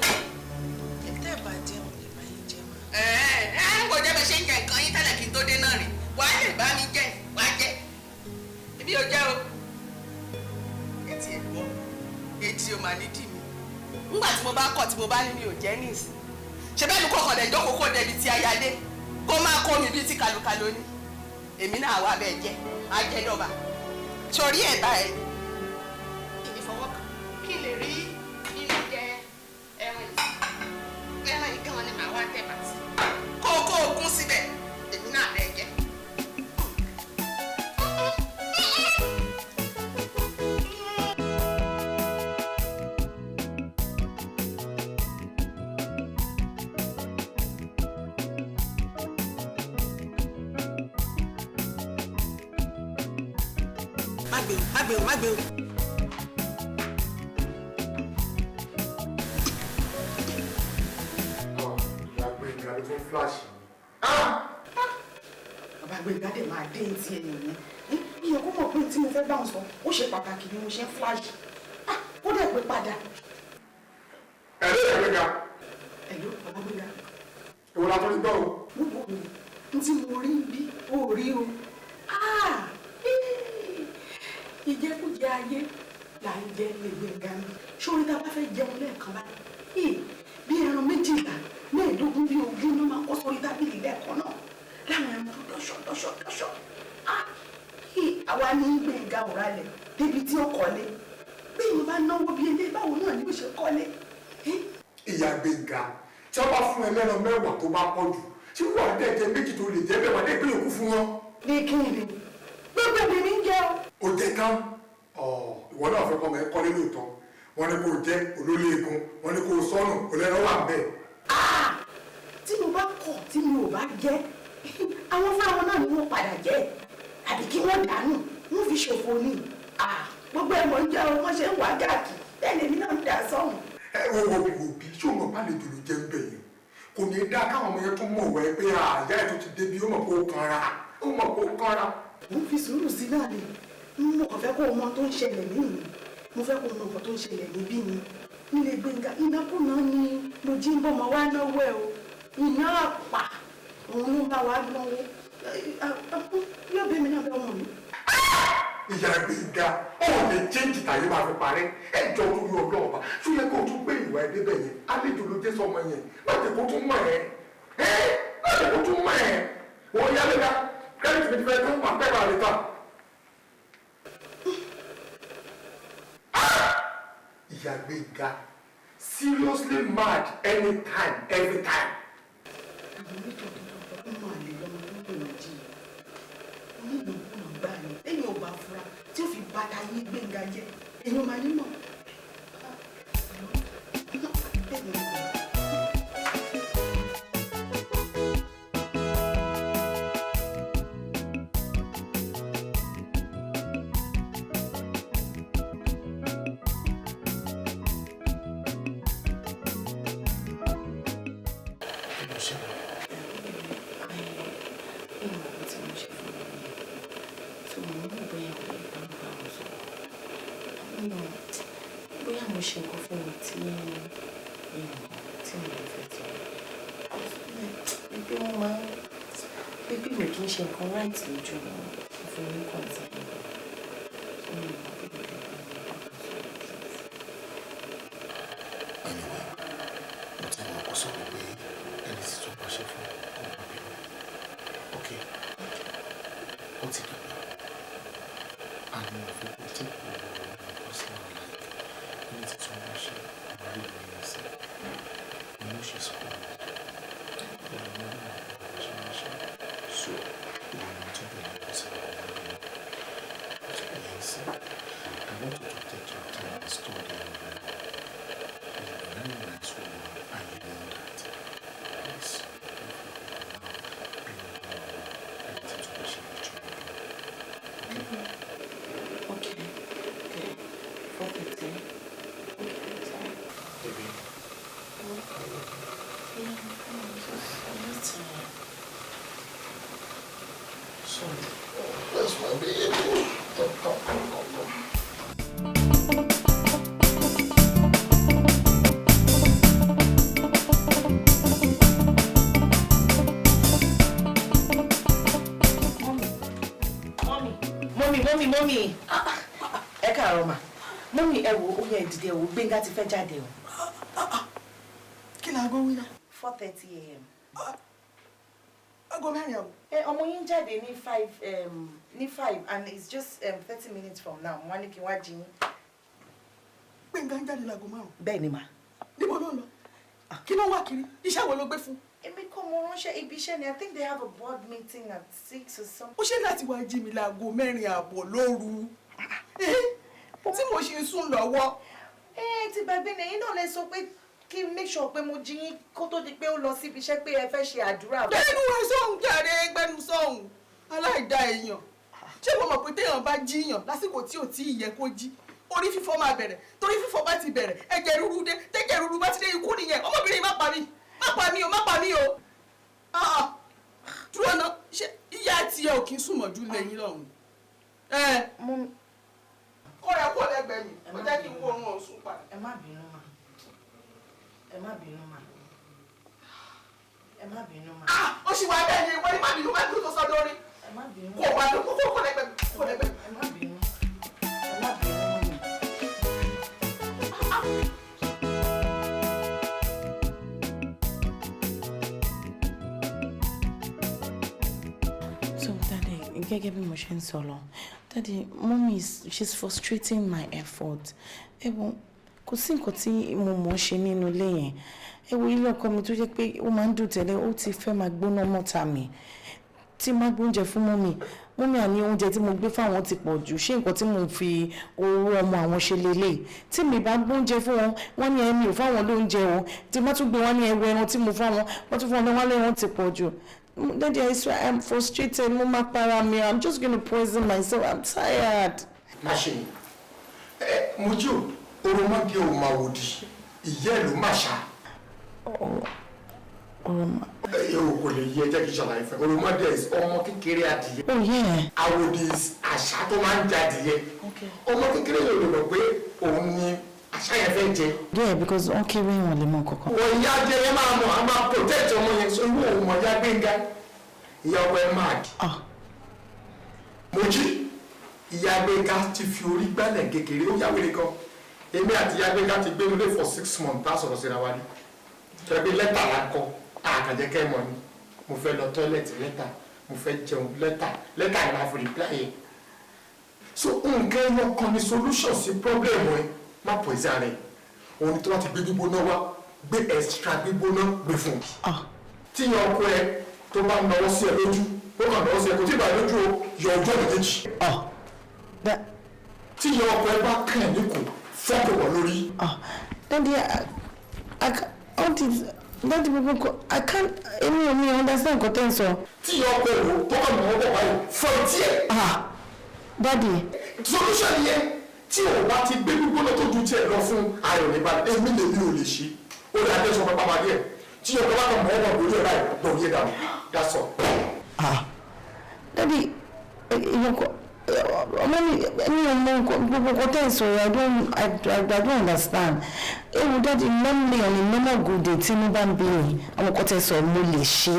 ẹ̀tẹ́ ìbàjẹ́ wọn lè bá yín jẹ́ mọ́. kò jẹ́ bẹ́ẹ̀ ṣe ń jẹ nǹkan yín tẹ́lẹ̀ kí n tó dé náà rè wàá lè bá mi jẹ wàá jẹ èmi ò jẹ́ o. etí ẹ̀ gbọ́ etí o máa ní dì mí nígbà tí mo bá kọ̀ tí mo bá ní mi ò jẹ́ nísìn ṣe bẹ́ẹ̀ ni kọ̀ọ̀kan dẹ̀ jókòó kó débi tí ayáde kó máa kó mi bíi ti kàlùkàlù ni èmi náà wà bẹ́ẹ̀ jẹ́ máa jẹ́ dọ̀bà sórí ẹ̀ báyìí ìfọwọ́kàn kí lè rí inú jẹ ẹran ìgan ni màá wá tẹ̀ bàtì kó ogún síbẹ̀ èmi náà bẹ́ẹ̀ jẹ́. má gbé o. ìyá Gbénga ló tún flash. bàbá Gbénga dẹ̀ máa dé etí ẹ̀ nìyẹn iye kó mọ̀ pé tí mo fẹ́ bá wọn sọ ó ṣe pàtàkì ni mo ṣe ń flash ó dẹ̀ pé padà. ẹ̀rọ ìyá Gbénga. ẹ̀ló bàbá Gbénga. ìwọ la tó ní gbọ́ o. mo bọ̀ n tí mo rí bí ó rí o. ìjẹkújẹ ayé là ń jẹ lè Gbénga mi sórí tá a bá fẹ́ jẹun lẹ́ẹ̀kan báyìí bí ẹran méjìlá mẹ́ẹ̀ẹ́dógún bí ogún ló máa kọ́ sórí tábìlì lẹ́ẹ̀kan náà láwọn ẹran tó dọ́ṣọ́ àwa ní Gbénga òrálẹ̀ débi tí ó kọ́lé bí mo bá náwó bí ilé báwo náà ni ó ṣe kọ́lé. ìyá Gbénga tí wọ́n bá fún ẹlẹ́ran mẹ́wàá tó bá pọ̀ jù tí wọ́n á dẹ̀ jẹ méjì tó lè jẹ́ bẹ́ẹ̀ wá dé pé òkú fún wọn. ní kí ni gbogbo mi ní jẹ́ o. ó jẹ tán ìwọ náà fẹ́ kọ́ ọmọ ẹ kọ́lé lóòótọ́ wọ́n ní kó jẹ́ olólè egun wọ́n ní kó sọnù olẹ́rọ wà ń bẹ̀. tí mo bá kọ̀ tí mi ò bá jẹ́ àwọn fúnra náà ni wọ́n padà jẹ́ àbí kí wọ́n dànù wọ́n fi ṣòfò ní gbogbo ẹ̀mọ́ ń jẹ́ wọ́n ṣe ń wá gáàkì bẹ́ẹ̀ lèmi náà ń dà sọ́hùn. ẹ wo bí ṣé o mọ̀ bá lè dòdò jẹ́ ń bẹ̀ yẹn kò ní í dá káwọn ọmọ yẹn tún mọ̀ wẹ́ pé àyà ẹ̀ tó ti débi ó mọ̀ kó kanra. mo fi sùúrù sí náà ni mo kàn fẹ́ kó o mọ tó ń ṣẹlẹ̀ nínú mo fẹ́ kó o mọ nǹkan tó ń ṣẹlẹ̀ níbí ni nílé Gbénga ìnákùná ni mo jí ń bọ́ ọmọ wa náwó ẹ̀ o iná àpà òun ló ń bá wa náwó yóò bí mi náà bẹ́ ọmọ mi. ìyá Gbénga ó lè jíǹkì tàyè máa fi parẹ́ ẹjọ́ tó yọ ọlọ́ọ̀bá ṣó yẹ kó o tún gbé ìwà ẹdẹ bẹ̀ yẹn àlejò ló jẹ́ sọmọ yẹn láti kó tún mọ̀ ẹ́ láti kó tún mọ̀ ẹ́ wọ́n yá Gbénga kẹ́rìtì mi fẹ́ tó máa pẹ́ bá mi tán. ìyá Gbénga seriously mad anytime every time. àwọn onídọ̀dọ̀ ọmọ àlè lọ́mọ lọ́dọ̀ méjì onídọ̀kùnà gbà ní lẹ́yìn ọba fúra tí ó fi bàtà yí Gbénga jẹ́ èèyàn máa nímọ̀. mi kì í ṣe nǹkan right lójú fún mi kàn sí i. Anyway, mo ti mọ̀ kó sọ̀rọ̀ pé ẹni tí tó pàṣẹ fún ọmọ bíbí. Okay. Ó ti dàgbà. Àní òfin kò tí kò wọ personal life. Ẹni tí tó pàṣẹ ọmọ rí mi ní ẹsẹ̀. Mo ní ṣe sọ ọ́. So, ìwọ̀n tó bẹ̀rẹ̀ kó sí ọmọ rí mi. Yes, I want you to take your time and study and learn. You're a very nice woman and you know that. Please, Okay. 4:15. baby. Sorry. That's my baby. Come. Mọ́mì. Ẹ káàárọ̀ mà. Mọ́mì ẹ wò ó yẹ ìdìde ẹ wò Gbénga ti fẹ́ jáde o. Kí la gbọ́ wí náà? 4:30 a.m. Aago mẹ́rin àbọ̀. Ọmọ yín jáde ní 5 and it's just 30 minutes from now. Mo wá ní kí n wá jí yín. Gbénga ń jáde láago márùn-ún. Bẹ́ẹ̀ ni mà. Níbo ló ń lọ? Kí ló wá kiri? Iṣẹ́ wo ló gbé fún? Èmi kọ́ mo ránṣẹ́ ibi iṣẹ́ ni. I think they have a board meeting at 6 or something. Ó ṣe láti wá jí mi láago mẹ́rin àbọ̀ lóru. Tí mo ṣe sùn lọ́wọ́. Ti gbàgbé ni ẹ̀yin náà lè sọ pé kí n make sure pé mo jí yín kó tó di pé ó lọ síbi iṣẹ́ pé ẹ fẹ́ ṣe àdúrà. Gbẹ́nu ẹ sọ̀hún jàre gbẹ́nu sọ̀hún. Aláìda èèyàn. Ṣé mo mọ̀ pé téèyàn bá jíyàn lásìkò tí ò tí ì yẹ kó jí? Orí fífọ́ máa bẹ̀rẹ̀. Torí fífọ́ bá ti bẹ̀rẹ̀. Ẹ̀jẹ̀ rúru dé. Tẹ́jẹ̀ rúru bá ti dé ikú nìyẹn. Ọmọbìnrin má pa mí. Má pa mí o. Dúró ná. Ṣé ìyá àti ẹ ò kí ń sùn mọ́jú lẹ́yìn lọ́hùn? Kó rẹ̀ kó lẹ́gbẹ̀ẹ́ mi. Ó jẹ́ kí n wo orun ọ̀sùn padà. Ẹ má bínú mà. Ẹ má bínú mà. Ẹ má bínú mà. Ó ṣì wá bẹ́ẹ̀ ni wọ́n ní má bínú tó sọ lórí. Ẹ má bínú. Kó wá lọ kó lẹ́gbẹ̀ẹ́ mi. Kó lẹ́gbẹ̀ẹ́ mi. Ẹ má bínú. Ẹ má bínú mi. So, Daddy, gẹ́gẹ́ bí mo ṣe ń sọ lọ, Daddy, Mommy she's frustrating my effort. Kò sí nǹkan tí mo mọ̀ ṣe nínú ilé yẹn. Ilé ọkọ mi tó jẹ́ pé ó máa ń dùn tẹ́lẹ̀ ó ti fẹ́ máa gbóná mọ́ta mi. Tí má gbóúnjẹ fún Mommy àní oúnjẹ tí mo gbé fáwọn ti pọ̀ jù. Ṣé nǹkan tí mo fi owó ọmọ àwọn ṣe lélẹ̀? Tí mi bá gbóúnjẹ fún wọn, wọ́n ní ẹ̀mí ò fáwọn lóúnjẹ o. Tí má tún gbé wọn ní ẹwọ ẹran tí mo fáwọn, wọ́n tún fún wọn lọ́wọ́ lẹ́wọ̀n ti pọ̀ jù. Daddy, I swear I'm frustrated. Mo máa para mi. I'm just going to poison myself. I'm tired. Machine. Mojú oromọdé ò máa wòdì. Ìyá ẹ̀ ló máa ṣá. Oroma. Kò lè yẹ jẹ́ kí ṣàlàyé fẹ́. Oromọdé is ọmọ kékeré adìyẹ. Oh yeah. Àwòdì àṣà tó máa ń jẹ adìyẹ. Ọmọ kékeré yóò lè mọ̀ pé òun ni àṣà yẹn fẹ́ jẹ. Yeah, because wọ́n kéré wọn lè mọ kankan. Wọ́n ìyá jẹ yẹn máa mọ̀, a máa protect ọmọ yẹn so irú òun mọ̀ ya Gbénga. Ìyá ọkọ ẹ máa dì. Mojí, ìyá Gbénga ti fi orí gbálẹ̀ kékeré ó yàwé nìkan. Èmi àti ìyá Gbénga ti gbé nílé for 6 months tá a sọ̀rọ̀ síra wa ní. Tẹ́lẹ̀ bí lẹ́tà la kọ, àkàjẹ́kẹ́ mọ̀ ni. Mo fẹ́ lọ tọ́ílẹ̀tì lẹ́tà, mo fẹ́ jẹun lẹ́tà ni máa fi reply yẹn. So nǹkan ẹyọ kan ni solution sí problem ẹ má pọ̀ ẹ̀sẹ̀ rẹ̀. Òun ni tó bá ti gbé gbígbóná wá, gbé extra gbígbóná gbé fún un. Tí ìyá ọkọ ẹ tó bá náwó sí ẹ lójú, ó kàn náwó sí ẹ kò tí ì bá lójú o, yọ ọjọ́ méjèèjì. Tí ìyá ọkọ ẹ bá kàn ẹ́ ní kò fọ́pọ̀ wọ̀ lórí. Daddy, Daddy, I can't, I understand nǹkan tẹ́ ń sọ. Tí ìyá ọkọ ẹ wò tó kàn náwó bọ̀ báyìí, fọ́ etí ẹ̀. Daddy. Solution yẹn tí o bá ti gbé gbígbóná tó ju tiẹ̀ lọ fún ayọ̀ nípa èmi lèmi ò lè ṣe. Ó lè adé sọ pápá máa díẹ̀. Tí ọkọ bá kàn mọ́ ọmọ lórí ẹ̀ báyìí, gbọ̀ yé dànù. That's all. Daddy, gbogbo nǹkan tẹ́ ń sọ I don't understand. Daddy, normally on a normal good day tí mo bá ń bí mi, àwọn nǹkan tẹ́ sọ mo lè ṣe.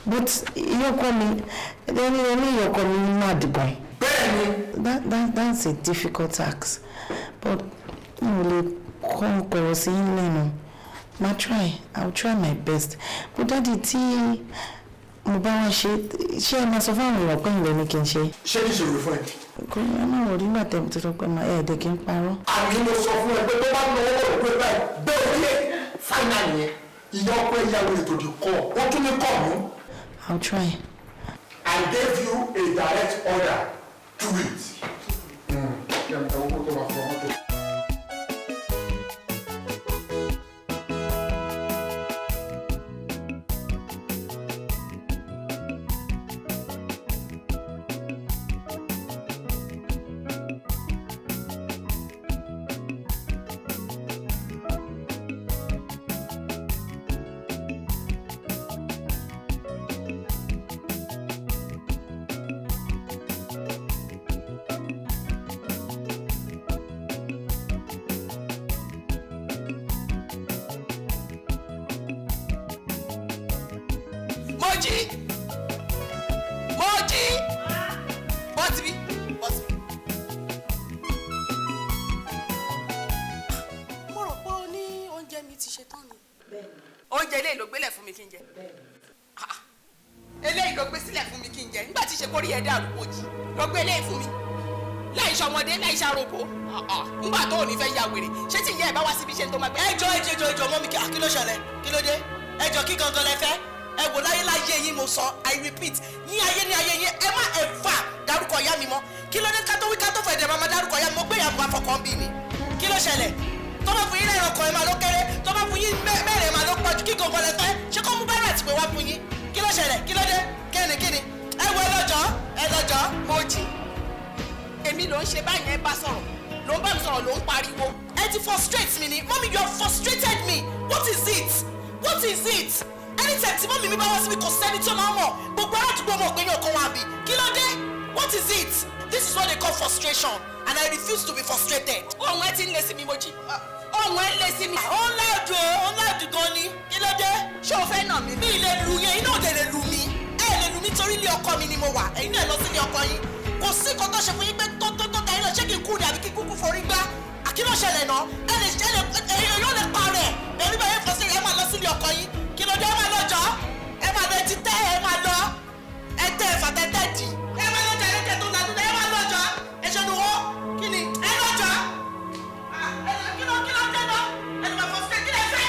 But you're coming. You're coming mad boy. That's a difficult task. But you will I'll try my best. But Daddy, mo bá wá ṣe ẹ máa sọ fáwọn èèyàn pé ìlẹ̀ ni kì í ṣe. ṣé kí ṣòro fún ẹ. kò ní ọmọ òrí nígbà tẹ̀mí tó pẹ́ máa ẹ̀ẹ́dẹ̀ kí n parọ́. àní mo sọ fún ẹ pé tó bá lọ owó òpin báyìí bẹ́ẹ̀ ni fáìnà nìyẹn ìyá ọkọ ìyàwó ètò ìkọ ó tún ní kọ mú. I'll try. I gave you a direct order. Do it. Oúnjẹ eléyìí ló gbélé fún mi kí n jẹ. Eléyìí ló gbé sílẹ̀ fún mi kí n jẹ. Nígbà tí ṣe kórí ẹ̀dá àrùkò jì ló gbé eléyìí fún mi. Láì ṣọmọdé láì ṣàròbó. Nígbà tó ò ní fẹ́ ya wèrè. Ṣé tí ìyá ẹ̀ bá wá síbi iṣẹ́ tó máa gbé? Ẹjọ́ mọ́ mi kí ló ṣẹlẹ̀? Kí ló dé? Ẹjọ́ kí gangan lẹ fẹ́? Ẹ wò láyé yín mo sọ, I repeat, ní ayé yín ẹ má ẹ̀fà dárúkọ ìyá mi mọ́. Kí ló dé ká tó wí ká tó fẹ̀ dẹ̀ máa dárúkọ ìyá mi? Mo gbé ìyá mi wá fọkàn bí mi. Kí ló ṣẹlẹ̀? Tó bá fún yín lẹ́yìn ọkọ̀ ẹ̀ máa ló kéré, tó bá fún yín mẹ́rin máa ló pọ̀jù, kí gangan lẹ fẹ́? Ṣé kó mú bẹ́rẹ̀ àti pé wá fún yín? Kí ló ṣẹlẹ̀? Kí ló dé? Kíni? Ẹ wo ẹ lọ́jọ́, mo jì. Èmi ló ń ṣe báyìí ẹ bá sọ̀rọ̀, ló ń bá mi sọ̀rọ̀, ló ń pariwo. Ẹ ti frustrate mi ni, Mommy you have frustrated me. What is it? Anytime tí mọ́mí mi bá wá síbi kò sẹ́ni tí ó máa mọ̀, gbogbo aládùúgbò mọ̀ pé ní ọkàn wọn àbí. Kí ló dé? What is it? This is what they call frustration and I refuse to be frustrated. Ohun ẹ ti ń lé sí mi, Mojí. Ohun ẹ ń lé sí mi. Ó ń láàdù gan ni. Kí ló dé? Ṣé o fẹ́ nà mí? Mi ì lè lu yẹn, iná òde lè lu mi. Ẹ lè lu mi torí ilé ọkọ mi ni mo wà. Ẹ̀yin náà lọ sí ilé ọkọ yín. Kò sí nǹkan tó ṣe fún yín pé tó ta yín lọ ṣé kí n kú ni àbí kí n kúkú forí gbá. Àkínú ṣẹlẹ̀ náà. Ẹ̀yin yóò lè pa rẹ̀. Ẹ̀rí bá yẹn fọ́ sí ẹ máa lọ sí ilé ọkọ yín. Kí ló dé? Ẹ máa lọ jọ. Ẹ máa lọ ti tẹ́ ẹ máa lọ. Ẹ tẹ́ ẹ fàtẹ́tẹ́ dì. Ẹ máa lọ jà ẹ̀kẹ́ tó ládùúgbò. Ẹ máa lọ jọ. Ẹ ṣe nu wọ́. Kí ni? Ẹ lọ jọ. Kí ló dé náà? Ẹ lọ fọ́ sí kí lẹ fẹ́?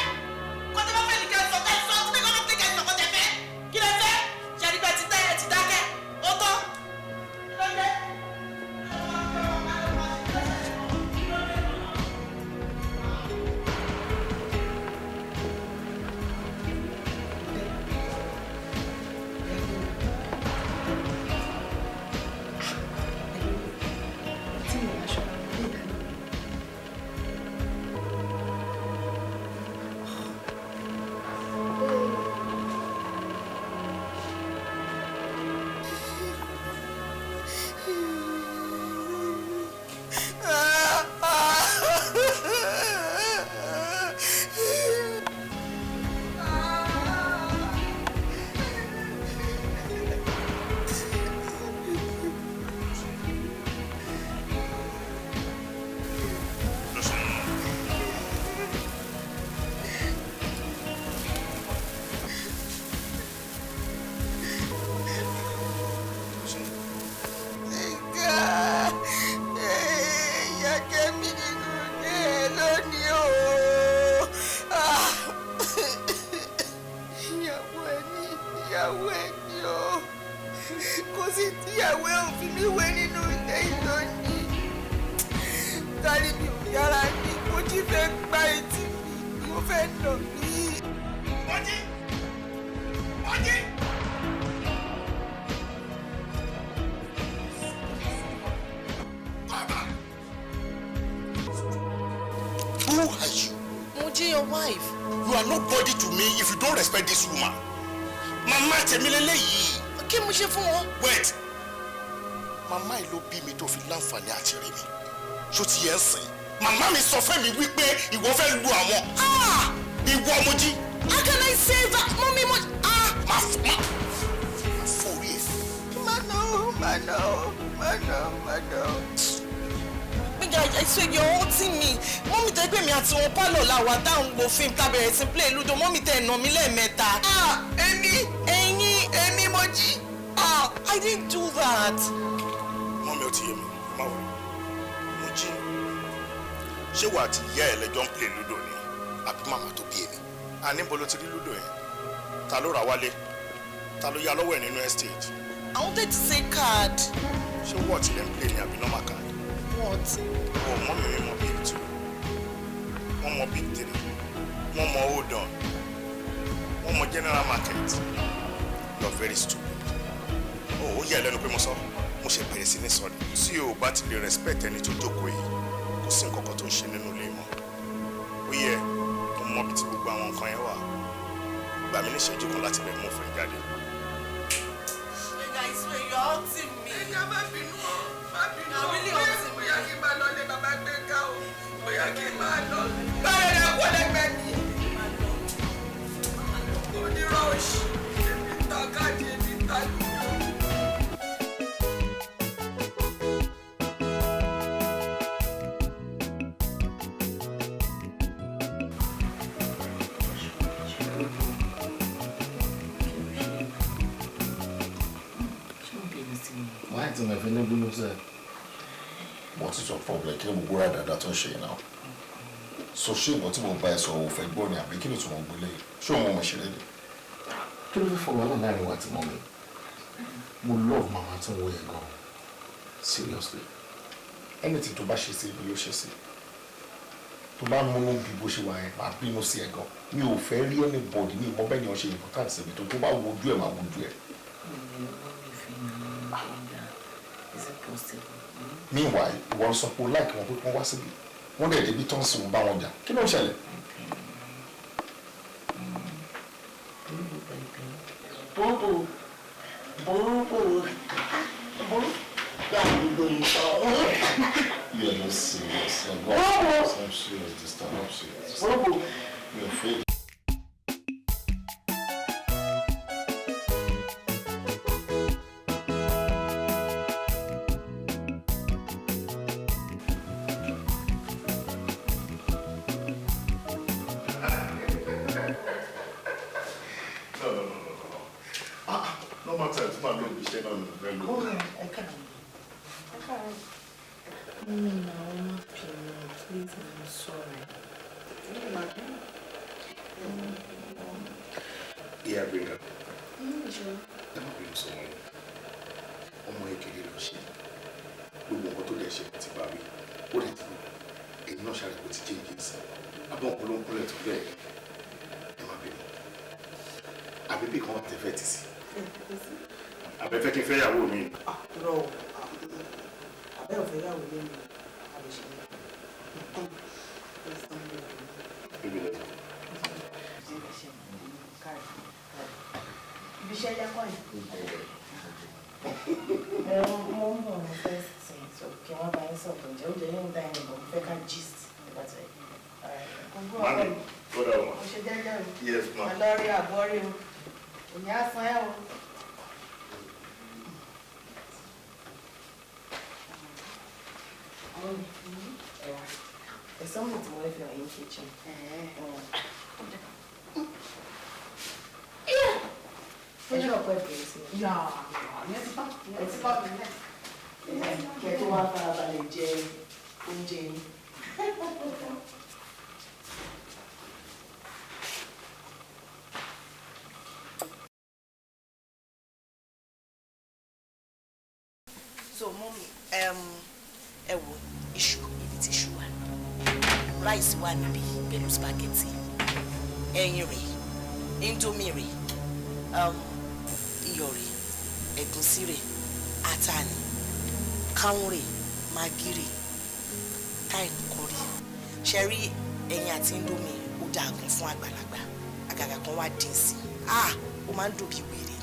Kó tẹ́ bá fẹ́ nìkan sọ tẹ́ sọ tí kò tẹ́ kẹ́ sọ kó tẹ́ fẹ́. Kí lẹ fẹ́? Ṣé nígbà tí tẹ́ ẹ ti dákẹ́? Ó tọ́. Kí ló dé? Who are you? Moji, your wife. You are nobody to me if you don't respect this woman. Mama tèmi lélẹ́yìí. Kí mo ṣe fún wọn? Wait. Mama yìí ló bí mi tó fi láǹfààní àti rí mi. Ṣó ti yẹ ń sìn? Màmá mi sọ fún mi wípé ìwọ fẹ́ lu àwọn. Ìwọ Mojí. How can I say that? Mommy, I swear you're hurting me. Mommy tell me àti wọn palo la wa down go film ta bẹ̀rẹ̀ sí play ludo. Mommy tell no mi lẹ́ẹ̀mẹ́ta. Èmi moji. I didn't do that. Mommy ó ti yé mi. Má wò. Moji. Ṣé wà tí ìyá ẹ lẹ́jọ́ play ludo ni? Àbí mama tó bí èmi. Àní bo ló ti rí ludo yẹn. Ta ló rà wálé? Ta ló yá lọ́wọ́ ẹ̀ nínú estate? I wanted to say card. Ṣé what lẹ ń play ni àbí normal card? What? Oh, mommy mi mọ big 2. Wọ́n mọ big 3. Wọ́n mọ hold on. Wọ́n mọ general market. You're very stupid. Oh, ó yẹ lẹ́nu pé mo sọ. Mo ṣe bẹ̀rẹ̀ sí ní sọ ni. Tí o bá ti lè respect ẹni tó jókòó yìí, kò sí nǹkan kan tó ń ṣe nínú ilé mọ́. Ó yẹ mo mọ bí ti gbogbo àwọn nǹkan yẹn wà. Gbà mí ní ìṣẹ́jú kan láti bẹ̀ mú fún ìjáde. I swear you're hurting me. Má bínú. You're really hurting me. Bóyá kí n máa lọ lé bàbá gbé ká o. Bóyá kí n máa lọ. Báyọ̀ rẹ̀ kó lẹ́gbẹ̀ẹ́ mi. Onírọ̀ òṣì. Èmi ta káàdì èmi ta lùdò. Why do I feel like you say? What is your problem? Kí ni gbogbo rẹ̀ dáadáa tó ń ṣe náà? So ṣé nǹkan tí mo bá ẹ sọ ò fẹ́ gbọ́ ni àbí kí ni tí mo gbélé? Ṣé o mọ ọmọ ìṣẹ̀lẹ̀ ni? Kí ló fi fọwọ́ náà láàrin wa àti mọ́ mi? Mo love mama tó ń wo yẹn gan. Seriously. Anything tó bá ṣe sí ibi yóò ṣe sí. Tó bá múnú bí bó ṣe wà yẹn, máa bínú sí ẹ gan. Mi ò fẹ́ rí anybody ní ìmọ̀ bẹ́ẹ̀ ni wọ́n ṣe important sí mi tó bá wojú ẹ̀ máa wojú ẹ̀. Is it possible? Meanwhile, wọ́n sọ pé láìkí wọn pé wọ́n wá síbi. Wọ́n dẹ̀ débi tán sí wọn bá wọn jà. Kí ló ń ṣẹlẹ̀? Boo. You are not serious. I'm serious this time. I'm serious. You're afraid. Please, I'm sorry. Yeah, bring up. Sure. Don't bring someone. Ọmọ ìkéré lọ ṣe. Gbogbo nǹkan tó dẹ̀ ṣe ti bá wí. Ó lè tún èyí náà ṣàlùkò ti change it. Abọ́ nǹkan ló ń kúnlẹ̀ tó bẹ́ẹ̀. Ẹ má bínú. Àbíbí kan tẹ fẹ́ ti sí. Àbẹ́fẹ́ kí n fẹ́ yàwó mi. Rọ àbẹ́ òfẹ́ yàwó lé mi. Bíbí lọ. Ibiṣẹ́ yákọ́ yìí. Mo ń bọ̀ ní first thing, so kí wọ́n bá yín sọ̀tọ̀ ǹjẹ́ oúnjẹ yóò ń dá ẹni bọ̀ fẹ́ ká gist nígbà tí Mami, tó dà wọ́n. mo ṣe jẹ́jẹ́ o. Yes, ma. Ọlọ́rí àbọ̀rí o. Òní á san ẹ́ o. There's something to work for in the kitchen. Fez uma coisa pra você? Já. Esse papo, né? Que é tua para Jenny. So, mommy, ẹ wo iṣu ibi tí iṣu wà. Rice wà níbí pẹ̀lú spaghetti. Ẹyin rèé, indomie rèé, iyọ̀ rèé, ẹ̀gúsí rèé, ata ni, káwọn rèé, maggi rèé, thyme curry. Ṣé rí ẹyin àti indomie ó dáa gan fún àgbàlagbà. Àgàgà kan wá dín sí. Ó máa ń dùn bí wèrè ni.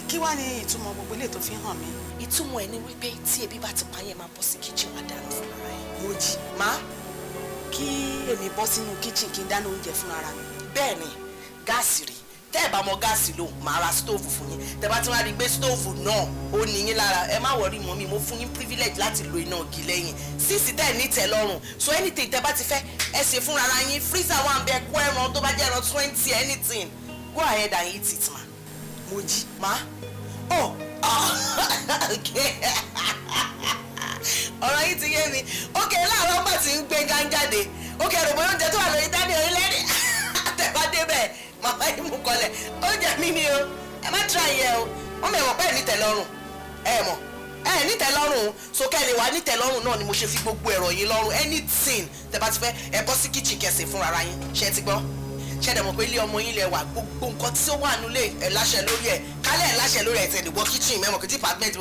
Kí wá ní ìtumọ̀ gbogbo ilé tó fi hàn mí? Ìtumọ̀ ẹ̀ ni wípé tí ebi bá ti pa yẹn máa bọ́ sí kíchìn wá dáná fún ara ẹ̀. Mojí, má kí èmi bọ́ sínú kíchìn kí n dáná oúnjẹ fún ara mi. Bẹ́ẹ̀ ni gáàsì rèé tẹ́ ẹ̀ bá mọ gáàsì lò máa ra stóòfù fún yín tẹ́ bá tún wá rí gbé stóòfù náà ó ní yín lára ẹ má wọrí mọ́ mi mo fún yín privilege láti lo iná ògì lẹ́yìn sísì tẹ́ ẹ̀ ní tẹ́ lọ́rùn so anything tẹ́ bá ti fẹ́ ẹ ṣe fúnra ara yín freezer wà ń bẹ kó ẹran tó bá jẹ́ ẹran 20 anything go ahead and eat it ma mo jí ma oh ọ̀rọ̀ yìí ti yé mi ókè láàárọ̀ pà tí ń gbé gánjáde ókè rògbò oúnjẹ tó wà lórí tábìlì orílẹ̀-èdè tẹ̀bá débẹ̀ màmá yìí mú kọlẹ̀ oúnjẹ mi ni o ẹ má tra yẹ o wọ́n mọ̀ ẹ̀mọ̀ pé ẹ̀ ní tẹ̀lọ́rùn ẹ̀ mọ̀ ẹ̀ ní tẹ̀lọ́rùn sókè lè wà ní tẹ̀lọ́rùn náà ni mo ṣe fi gbogbo ẹ̀rọ yín lọ́rùn anything tẹ̀bá ti fẹ́ ẹ bọ́ sí kitchen kẹsì fún ara yín ṣe ti gbọ́ ṣe dẹ̀ mọ̀ pé ilé ọmọ yín lẹ wà gbogbo nǹkan tí ó wà nílé ẹ̀ láṣẹ lórí ẹ̀ kálẹ̀ ẹ̀ láṣẹ lórí ẹ̀ tẹ̀lé wọ kitchen mẹ́mọ̀ kí department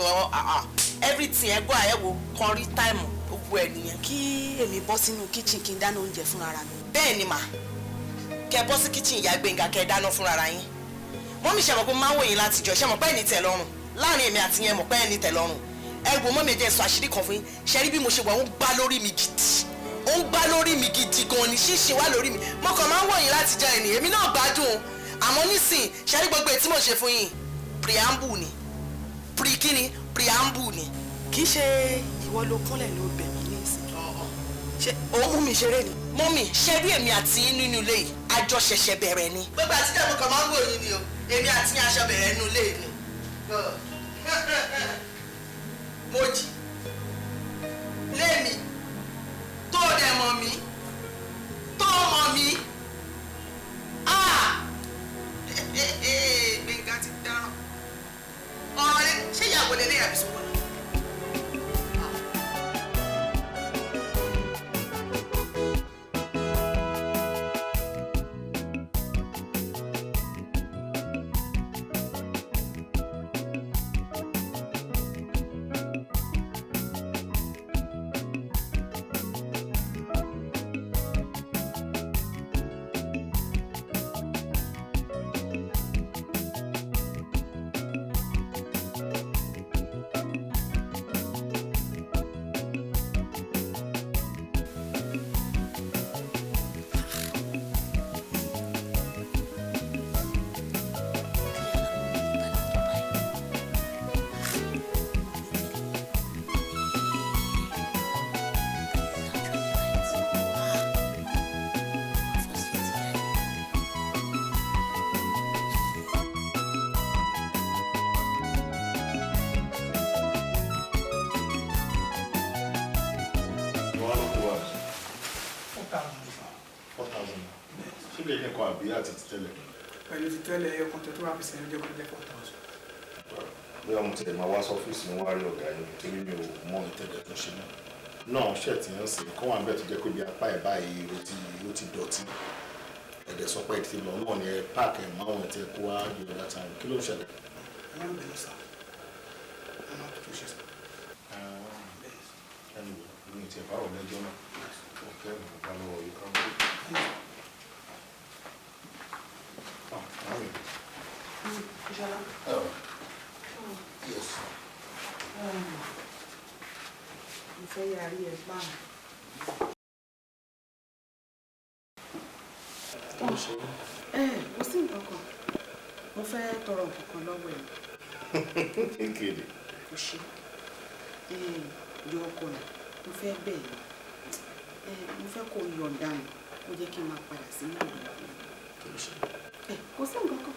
everything ẹ gbọ́ àyẹ̀wò kan rí táìmù gbogbo ẹ̀ nìyẹn. kí èmi bọ́ sínú kitchen kí n dáná oúnjẹ fúnra mi. bẹ́ẹ̀ ni mà kẹ bọ́ sí kitchen ìyá Gbénga kẹ dáná fúnra yín mọ́mí ṣe mọ̀ pé máa ń wòye láti jọ ṣe mọ̀ pé ẹ̀ ní tẹ́ lọ́rùn láàrin èmi àti yẹn mọ̀ pé ẹ̀ ní tẹ́ lọ́rùn ẹ gbọ́ mọ́mí ẹ jẹ́ sọ àṣírí kan fún yín ṣe rí bí mo ṣe wà ó ń gbá lórí mi gidi gan ni ṣíṣe wá lórí mi mo kàn máa ń wòye láti jọ ẹni èmi náà gbádùn àmọ́ nísìn ṣe rí gbogbo ètí mo ṣe fún yín preamble ni preamble ni. kì í ṣe ìwọ ló kúnlẹ̀ ló bẹ̀ mí ní ìsìn. ṣé òun mú mi ṣeré ni. mọ́mí ṣe rí èmi àti yín nínú ilé yìí àjọ ṣẹ̀ṣẹ̀ bẹ̀rẹ̀ ni. gbogbo àtijọ́ mo kàn máa ń wò yín ni o èmi àti yín aṣọ bẹ̀rẹ̀ nínú ilé ni. mo jì lémi tó dẹ̀ mọ̀ mí tó mọ̀ mí Gbénga ti dáràn ọ̀rọ̀ rẹ ṣé ìyàwó lélẹ́yìn àbí sọ́kọ́ náà. Àbí àti ti tẹ́lẹ̀. Pẹ̀lú ti tẹ́lẹ̀ ẹyọ kan tó tó wà fi sẹ́yìn jẹ́ kó jẹ́ 4,000. Bóyá mo ti lè máa wá sọ́fíìsì ní wárí ọ̀gá yín torí mi ò mọ ìtẹ̀lẹ̀ tó ṣe náà. Náà ṣẹ̀ tí ń sìn kọ́ wà ń bẹ̀ tó jẹ́ pé bí apá ẹ̀ báyìí ó ti dọ̀tí. Ẹ̀dẹ̀ sọ pé ti lọ náà ni ẹ páàkì ẹ̀ máa wọ̀n tẹ́ kó wá yọ láti àwọn kí ló ń ṣẹlẹ̀. Ẹ má bẹ̀rẹ̀ sá. Ẹ má tó ṣe sá. Ẹnu ìlú ìtì ẹ̀fà ọ̀ lẹ́jọ́ náà. Ọ̀kẹ́ ìgbà lọ́wọ́ yìí ká mọ́. Ishala? Yes. Mo fẹ́ yà rí ẹ báwọn. Mo sì ń kankan. Mo fẹ́ tọrọ nǹkan lọ́wọ́ ẹ̀. Kékeré. Kò ṣe. Yọ ọkọ rẹ̀. Mo fẹ́ bẹ̀ ẹ́. Mo fẹ́ kó yọ̀ǹda mi. Ó jẹ́ kí n máa padà sí ìlú ìlú. Kí ló ṣe? Kò sí nǹkan kan.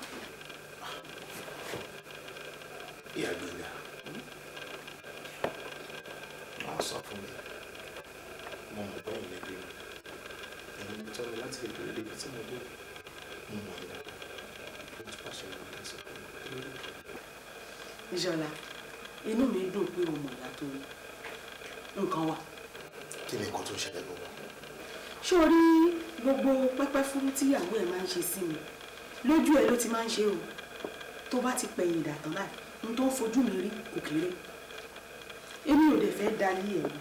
Ìyá Gbénga. Máa sọ fún mi. Mo mọ̀ bẹ́ẹ̀ ilé dé. Ẹ̀yin mi tọ́ mi láti kékeré débi tí mo dé. Mo mọ̀ ní dáadáa. Mo ti pàṣẹ ìwọ̀n tó ń sọ fún mi. Ìṣọ̀lá, inú mi dùn pé o mọ̀ ìyá tó rí. Nǹkan wà. Kí ni nǹkan tó ń ṣẹlẹ̀ gbogbo? Ṣé o rí gbogbo pẹ́pẹ́ fún tíyàwó ẹ̀ máa ń ṣe sí mi? Lójú ẹ̀ ló ti máa ń ṣe o. Tó bá ti pẹ̀yìn ìdàtàn láì, n tó ń fojú mi rí kò kéré. Èmi ò dẹ̀ fẹ́ dalí ẹ̀ mi.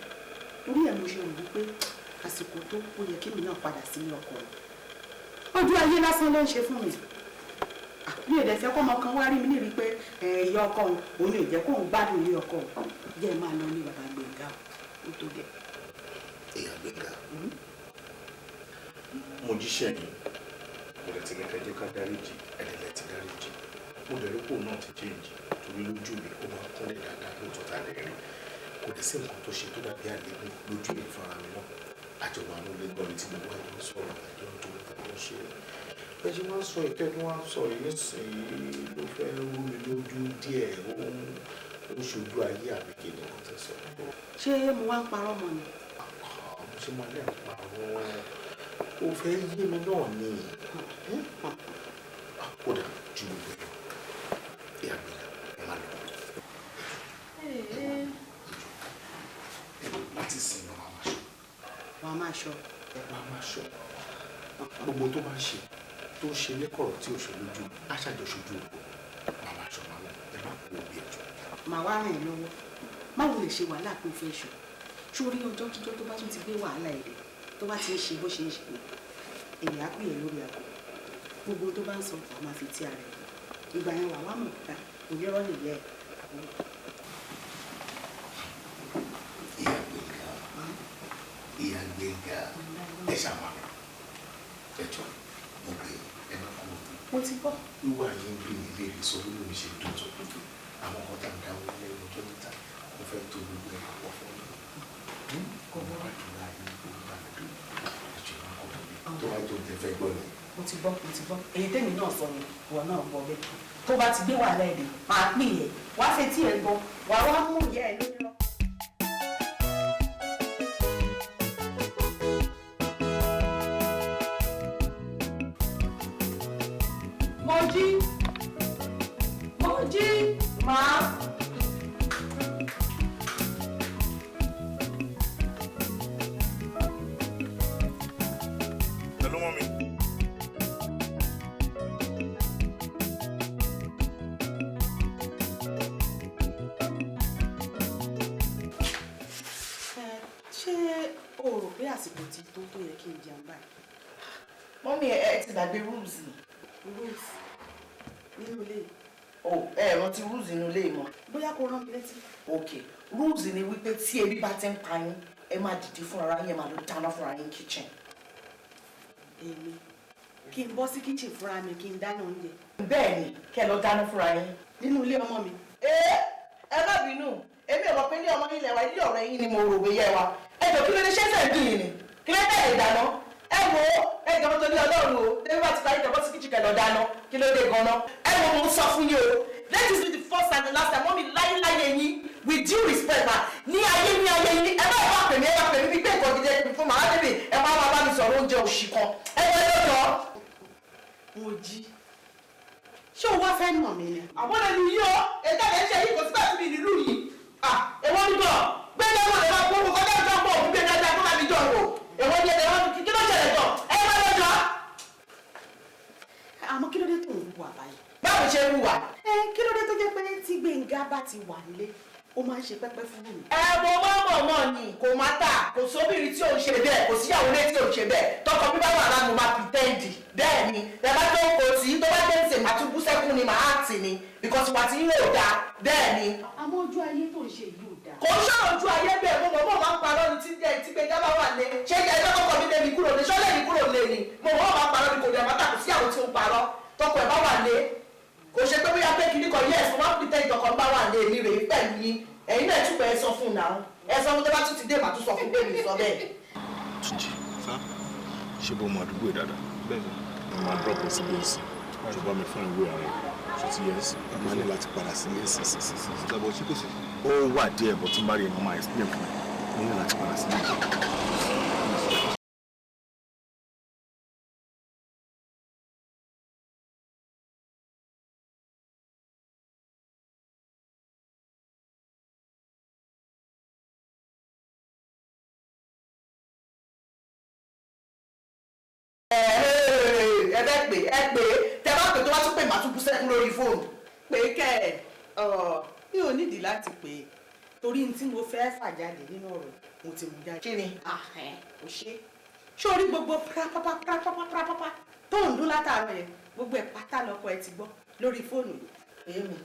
Orí ẹ̀ mo ṣe rò wípé àsìkò tó ó yẹ kí mi náà padà sí ọkọ rẹ̀. Ojú ayé lásán ló ń ṣe fún mi. Mi ò dẹ̀ fẹ́ kọ́ ọmọ kan wá rí mi ní rí pé ìyá ọkọ òun lè jẹ́ kóun gbádùn ilé ọkọ òun. Jẹ́ máa lọ ní bàbá Gbénga ó tó dẹ̀. Ìyá Gbénga. Mo jíṣẹ́ yín, mo lè ti ní kẹjẹ ká dáríjì ẹ̀dẹ̀lẹ̀ ti dáríjì mo dẹ̀rí pò náà ti change torí lójú mi ó máa kúnlẹ̀ dáadáa lóòótọ́ ta lè rí kò dẹ̀ sí nǹkan tó ṣe tó dàbí àléébù lójú mi fúnra mi náà àjọwọ́ àwọn olóògbé tí gbogbo àjọ ń sọ̀rọ̀ àjọ ń dúró àjọ ń ṣe bẹ́ẹ̀ ṣe máa ń sọ ìtẹ́ tí wọ́n á sọ yìí nísìnyí ló fẹ́ rú mi lójú díẹ̀ ó ń ṣojú ayé àbíkè ní wọ́n ti sọ. ṣé mo wá ń parọ́ mọ́ ni. mo ṣe máa lẹ́ àpárọ̀ ó fẹ́ yé mi náà ni kódà ju gbogbo ẹ̀ ìyá mi ẹ máa lọ. láti sìn ní wàá máa ṣọ. wàá máa ṣọ gbogbo tó bá ń ṣe tó ń ṣe lẹ́kọ̀ọ́ tí ò ṣe lójú aṣàjọṣojú òkú wàá máa ṣọ máa lọ ẹ má kó òbí ẹjọ́. màá wá ràn ẹ́ lọ́wọ́ báwo lè ṣe wàhálà pé o fẹ́ ṣọ sórí ọjọ́ kíjọ́ tó bá tún ti gbé wàhálà ẹ̀ tó bá ti ń ṣe bó ṣe ń ṣe èyí á pè é lórí àgọ́ gbogbo tó bá ń sọ wàá máa fi tí ara ẹ̀ ìgbà yẹn wàá wá mọ̀ ká onírọ́ nìyẹn ìyá Gbénga ẹ ṣàmà ẹjọ́ mo pè ẹ má kú òbí. mo ti bọ́. wíwá yín bí mi léèrè sọ lórí mi ṣe dùn tó àwọn kan tá à ń dáwọ́ lẹ́nu ọjọ́ níta mo fẹ́ tó gbogbo ẹ̀ pọ̀ fún mi. kò wọ́n wá dùn láàyè gbogbo àgbẹ̀ ẹjọ́ má kọ́ mi tó wá jọ tẹ fẹ́ gbọ́ ni. mo ti bọ́ èyí tèmi náà sọ ni ìwọ náà gbọ́ bẹ́ẹ̀ tó bá ti gbé wàhálà ẹ̀ dé máa pín yẹn wá fẹ́ tí ẹ gbọ́ wàá wá mú ìyá ẹ lórí lọ. Mojí, máa. Hello, mommy. Ṣé o rò pé àsìkò ti tó tó yẹ kí n jẹun báyìí? Mọ́mí ẹ ti gbàgbé rules ni. Rules nínú ilé yìí. Rántí rules nínú ilé mọ́. Bóyá kó rán mi létí. Ok, rules ni wípé tí ebi bá ti ń pa yín ẹ máa dìde fúnra yín ẹ máa lọ dáná fúnra yín kitchen. Èmi kí n bọ́ sí kitchen fúnra mi kí n dáná oúnjẹ. Bẹ́ẹ̀ni kẹ́ lọ dáná fúnra yín. Nínú ilé ọmọ mi. Ẹ má bínú èmi ò mọ̀ pé ilé ọmọ yín lẹ̀ wá ilé ọ̀rẹ́ yín ni mo rò bóyá ẹ wá. Ẹ jọ kí ló dé ṣé fẹ́ẹ́ dùn yín ni kí ló dé ìdáná. Ẹ wo ẹ jọ tó ní Ọlọ́run o débi bá ti parí ìjọba sí kitchen kẹ́ lọ dáná kí ló dé gan-an. Ẹ wo mo sọ fún yín o let this be the first and the last time mọ́mí láyé yín with due respect ma ní ayé yín ẹ má bá pè mí bí pé nǹkan gidi ẹ fún màá débi ẹ má bá mi sọ̀rọ̀ oúnjẹ òṣì kan ẹ wọlé lọ́jọ́. Mo jí ṣé o wá fẹ́ nà mí ni. àbọ̀dé ni yíyọ ètò ẹ̀ ṣe yìí kò sí bẹ́ẹ̀ sí mi nílùú yìí èwo ni bọ̀ gbẹ́dẹ́ wọn lè máa gbóhùn kọjá ìjọ pọ̀ òbí gbé dáadáa kó má mi jọ wò èwo ni ẹ̀dẹ̀ wọn kí ló ṣẹlẹ̀ jọ ẹ má lọ́jọ́. Àmọ́ kí ló dé tó ń wù àbáyé. báwo ṣe ń wà. Kí ló dé tó jẹ́ pé tí Gbénga bá ti wà nílé ó máa ń ṣe pẹ́pẹ́ fún mi. Mo máa mọ̀ ni kò má tà kò sóbìrì tí ò ń ṣe bẹ́ẹ̀ kò síyàwó lé tí ò ń ṣe bẹ́ẹ̀ tọkọ bí bá wà láàmú máa pìtẹ́ǹdì bẹ́ẹ̀ ni ẹ bá tó kò sí tó bá tẹ̀ ń sè máa tún bú sẹ́kún ni màá tì ni because wà tí yóò dáa bẹ́ẹ̀ ni. Àmọ́ ojú ayé tó ń ṣe yìí ò dáa. kò ń ṣọ̀rọ̀ ojú ayé bẹ́ẹ̀ mo mọ̀ máa ń parọ́ ni tí Gbénga bá wà lé ṣé ẹjọ́ kọ́kọ́ mi lé mi kúrò lé ṣọ́lẹ̀ mi kúrò lé ni mo mọ̀ máa ń parọ́ ni kò dẹ̀ máa tà kò síyàwó tí ó ń parọ́ tọkọ ẹ̀ bá wà lé kò ṣe pé bóyá pé kìíní kan yẹ ẹ̀sùn wọn pìtẹ́ ìjọkan bá wà lé mi rèé pẹ̀lú yín ẹ̀yin náà túbọ̀ ẹ sọ fún un náà ẹ sọ fún tó bá tún ti dé màá tún sọ fún pé mi sọ bẹ́ẹ̀. Túnjí ṣé bó mọ àdúgbò dáadáa bẹ́ẹ̀ ni mo máa drop ẹ sí bẹ́ẹ̀sì ìjọba mi fún ìwé ààrẹ ṣe ti yẹ ẹ sí a máa ní láti padà sí ilé sí. ìjọba ṣé kò sí. ó wà díẹ̀ bó tún bá rí ẹ̀ mọ́ máa explain fún mi ní láti padà sí ilé. ẹ pé tẹ bá pè tó wá tún pè má tún bú sẹ́kún lórí fóònù. Pé kẹ́ mi ò nídìí láti pè é torí ní tí mo fẹ́ fà jáde nínú ọ̀rọ̀ mo ti mú jáde. Kí ni. Kò ṣe ṣé orí gbogbo prápápá tó ń dún látàárọ̀ yẹn gbogbo ẹ̀ pátá lọ́kọ ẹ ti gbọ́ lórí fóònù yìí. Èmi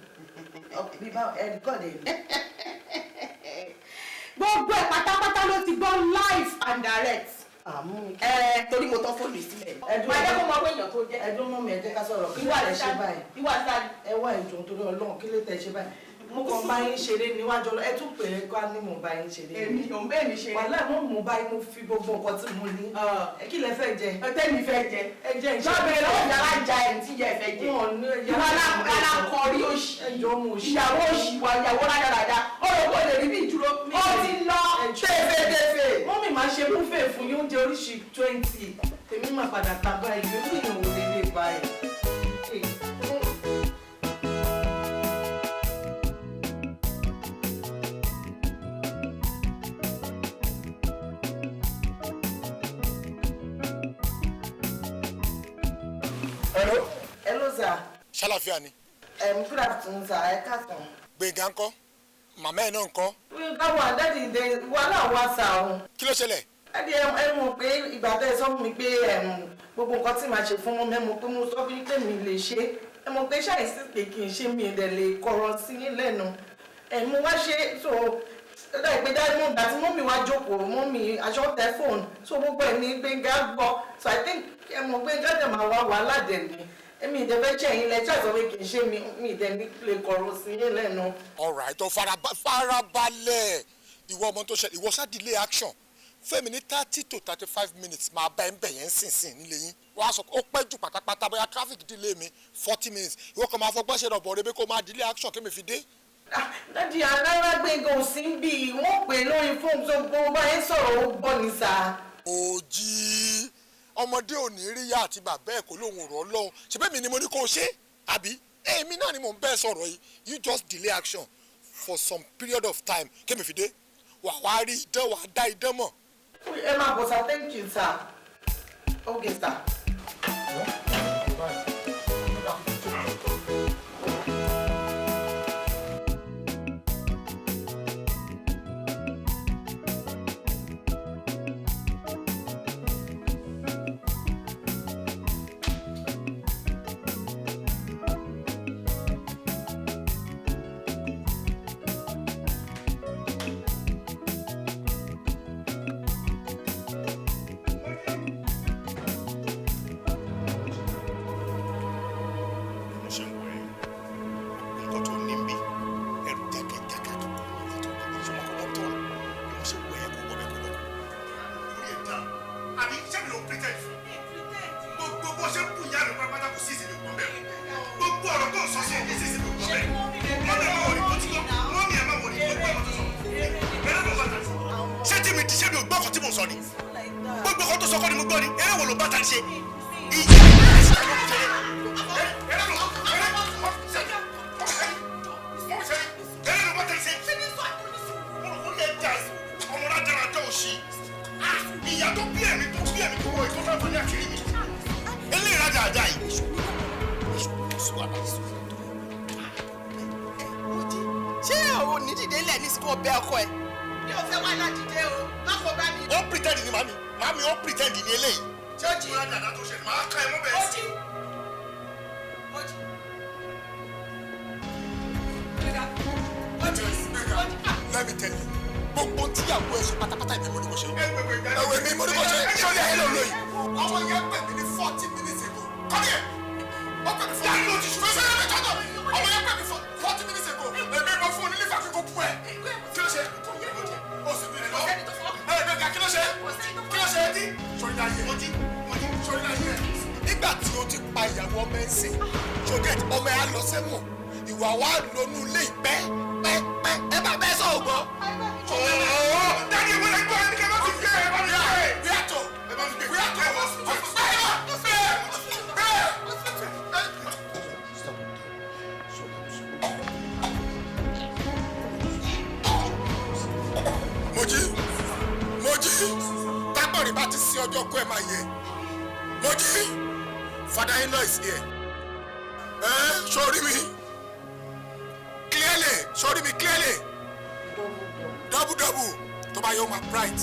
bí bá ẹ gọ́ọ̀dẹ̀ mi. Gbogbo ẹ̀ pátápátá ló ti gbọ́ live and direct torí mo tán fóònù sílẹ̀. ẹdún máa jẹ́ kó mọ pé èèyàn tó jẹ́. ẹdún mọ́ mi ẹ jẹ́ ká sọ̀rọ̀ kí wà lẹ ṣe báyìí. ìwà sáré. ẹ wá ìjọ torí Ọlọ́run kí ló tẹ ṣe báyìí. mo kàn bá yín ṣeré níwájú Ọlọ́run ẹ tún pè é kó ní mo bá yín ṣeré. èmi ò ń bẹ́ẹ̀ mi ṣeré. wàhálà mo bá yín mo fi gbogbo nǹkan tí mo ní. kí lẹ fẹ́ jẹ. tẹ́mi fẹ́ jẹ. ẹ jẹ ìṣe. lọ́bẹ̀rẹ̀ lọ́wọ́ ìyá alájà ẹ̀ tí ìyá ẹ̀ fẹ́ jẹ. ìwà alákọ̀ọ́rí òṣì. ìyàwó òṣì wa ìyàwó rádaràda ó rò kó lè rí bí ìdúró. ó ti lọ tẹ́fẹ́tẹ́fẹ́. mọ́mì máa ṣe búfẹ̀ fún yín oúnjẹ oríṣi 20 èmi máa padà ta báyìí lórí ìyàwó lélẹ̀ báyìí. Hello. Hello sir. Ṣàlàfíà ni. Good afternoon sir, ẹ káàsán. Gbẹ̀ngà ńkọ́? Màmá ẹ̀ náà ńkọ́? Káwọn àdáàdì ìdè wàhálà wá sà o. Kí ló ṣẹlẹ̀? Ẹdí ẹ mọ̀ pé ìgbà tẹ́ ẹ sọ fún mi pé gbogbo nǹkan tí màá ṣe fún wọn mẹ́mọ̀ pé mo sọ fún yín pé mi lè ṣe. Ẹ mọ̀ pé ṣàìsí pé kì í ṣe mi ìdẹ̀ lè kọ̀rọ̀ sí yín lẹ́nu. Mo wá ṣe so ẹ̀dá ìpẹ́dá ìgbà tí mọ́mì wá jókòó mọ́mì aṣọ tẹ fóònù so gbogbo ẹ̀ ní Gbẹ̀ngà gbọ́ so I think ẹ mọ̀ Gbẹ̀ngà dẹ̀ máa wá wàhálà dẹ̀ ni. Èmi ìdẹ̀fẹ́ jẹ́ yín lẹ́tí àtọ́ pé kì í ṣe mi ìdẹ̀ lè kọ̀rọ̀ sí yín lẹ́nu. All right, tó farabalẹ̀ ìwọ ọmọ tó ṣẹlẹ̀ ìwọ ṣá delay action fẹ́mi ní 30 to 35 minutes máa bá ẹ̀ ń bẹ̀ yẹn sínsìn nílé yín wọ́n á sọ ó pẹ́ jù pátápátá bóyá traffic delay mi 40 minutes ìwọ kan máa fọgbọ́n ṣe rọ̀bọ̀ rẹ bí kò máa delay action kémi fi dé. Dádì alára Gbẹ̀ngà ò sí bí wọ́n pè lórí fóònù tó gbọ́ bá yẹn sọ̀rọ̀ ó gbọ́ ní sá. Òjì ọmọdé ò ní rí yá àti bàbá ẹ̀ kó lóun rọ̀ lọ́hùn ṣebí mi ni mo ní kó o ṣe àbí èmi náà ni mò ń bẹ́ẹ̀ sọ̀rọ̀ yìí you just delay action for some period of time kémi fi dé wà wá rí idán wà á dá idán mọ̀. Ẹ máa bọ̀ sá thank you sir. Okay sir. Nígbà tí o ti pa ìyàwó ọmọ ẹ̀ sìn ṣògẹ́t ọmọ ẹ̀ á lọ sẹ́wọ̀n ìwà wa lónú ilé ìpẹ́ pẹ́pẹ́ ẹ bá bẹ́ẹ̀ sọ ògbọ́. Dájú ìwé lẹ́gbọ́n ẹni kẹ́ bá fi gbé ẹ bá fi gbé ẹ. Wíyàtọ̀ Mojí tágbọ̀nrín bá ti sí ọjọ́ kó ẹ máa yẹ Mojí father-in-law is here. Sori mi clearly double tó bá yọ ma bright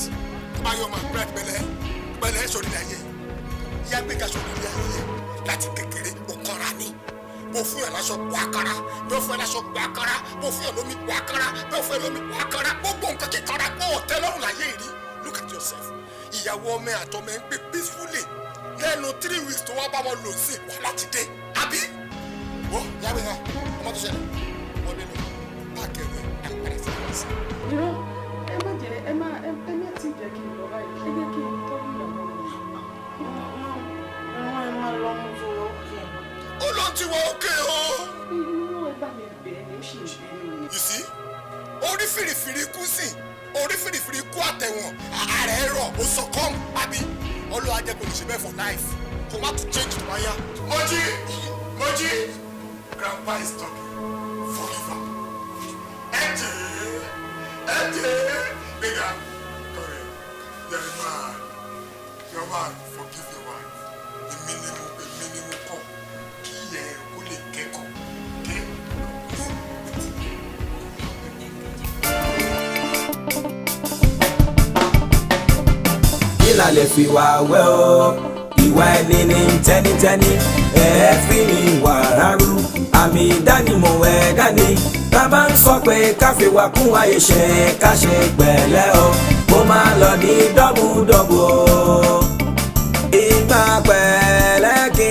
pẹ̀lẹ́ sori ní ayé ìyá gbẹ̀gà sori ní ayé láti kékeré ó kọ́ra ní bó fún yàn láṣọ wákàrà bó fún yàn láṣọ wákàrà bó fún yàn lómi wákàrà bó fún yàn lómi wákàrà gbogbo nǹkan kíkàrà pọ̀ tẹ́ lọ́rùn láyé rí look at yourself ìyàwó ọmọ àtọmọ ń gbé peacefully lẹ́nu 3 weeks tó wá bá wọn lò sí wà láti dé àbí. wọ́n yàgbé ha ọmọ tó ṣẹlẹ̀ wọ́n nínú páàkì ẹ̀rọ àpẹẹrẹ sí i sí. irọ́ ẹ má ti jẹ́ kí n lọ báyìí ẹ jẹ́ kí n tọ́jú ìyàwó mi. ẹ má lọ mú fún òkè. ó lọ ti wọ òkè o. inú ẹ bá mi bẹ̀ẹ́ ni ó sì ń bẹ̀ẹ́ mi. you see orí fìrìfìrì kú sí orí fìrìfìrì kú àtẹ̀wọ̀n ààrẹ rọ̀ ó sọ kọ́m àbí ọlọ́wà jẹ́ kò ní ṣe bẹ́ẹ̀ for life kò má tún change tó wáyà. Mojí grandpa is talking forgive her. ẹ̀jẹ̀ nigga correct your man forgive your wife èmi ni mo kọ̀ kí ẹ kó lè kẹ́kọ̀ọ́ kẹ́. Kí la lè fi wà wẹ́ o ìwà ẹni ní tẹ́nítẹ́ní ẹ̀ẹ́fín ní ìwà rárú àmì ìdánimọ̀ ẹ̀dá ni tá bá ń sọ pé káfíwá kún ayé ṣe ká ṣe pẹ̀lẹ́ o kó máa lọ ní dọ́bùdọ́bù o ìgbà pẹ̀lẹ́ kì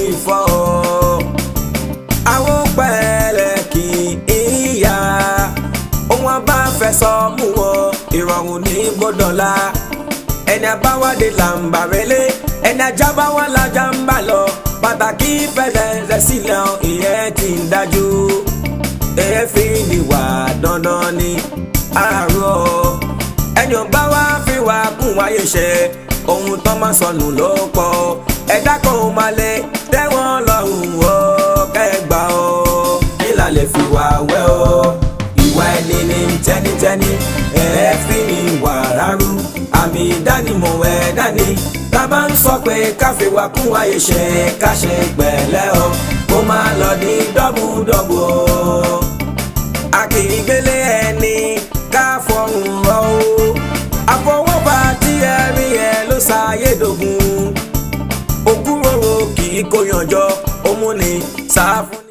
í fọ́ o àwọn pẹ̀lẹ́ kì í yá ohun abáfẹ́sọ mú o ìrọ̀rùn ní gbọ́dọ̀lá ẹni abáwádé là ń bà rẹ́lẹ́ ẹni ajábáwá lajà ń bà lọ pàtàkì fẹsẹ̀ rẹ̀ sílẹ̀ ìyẹn ti ń dájú èéfín ni wà dandan ní àárọ̀ ẹni ò bá wá fi wà kún wáyé ṣe ohun tó máa sọnù ló pọ̀ ẹ̀dá kan ò máa lè tẹ́wọ́n lọ́rùn o kẹgbà o kí la lè fi wà wẹ́ o ìwà ẹni ní tẹ́nítẹ́ní èéfín ni wà rárú àmì ìdánimọ̀ ẹ̀dá ni tá bá ń sọ pé káfíwá kún ayé ṣe ká ṣe pẹ̀lẹ́ o kó máa lọ ní dọ́bùdọ́bù o a kì í gbélé ẹni ká fọhùn rọ o àfọwọ́fà tí ẹ rí ẹ ló ṣàyédògún òkúròrò kì í kó yànjọ òmùní sáfún.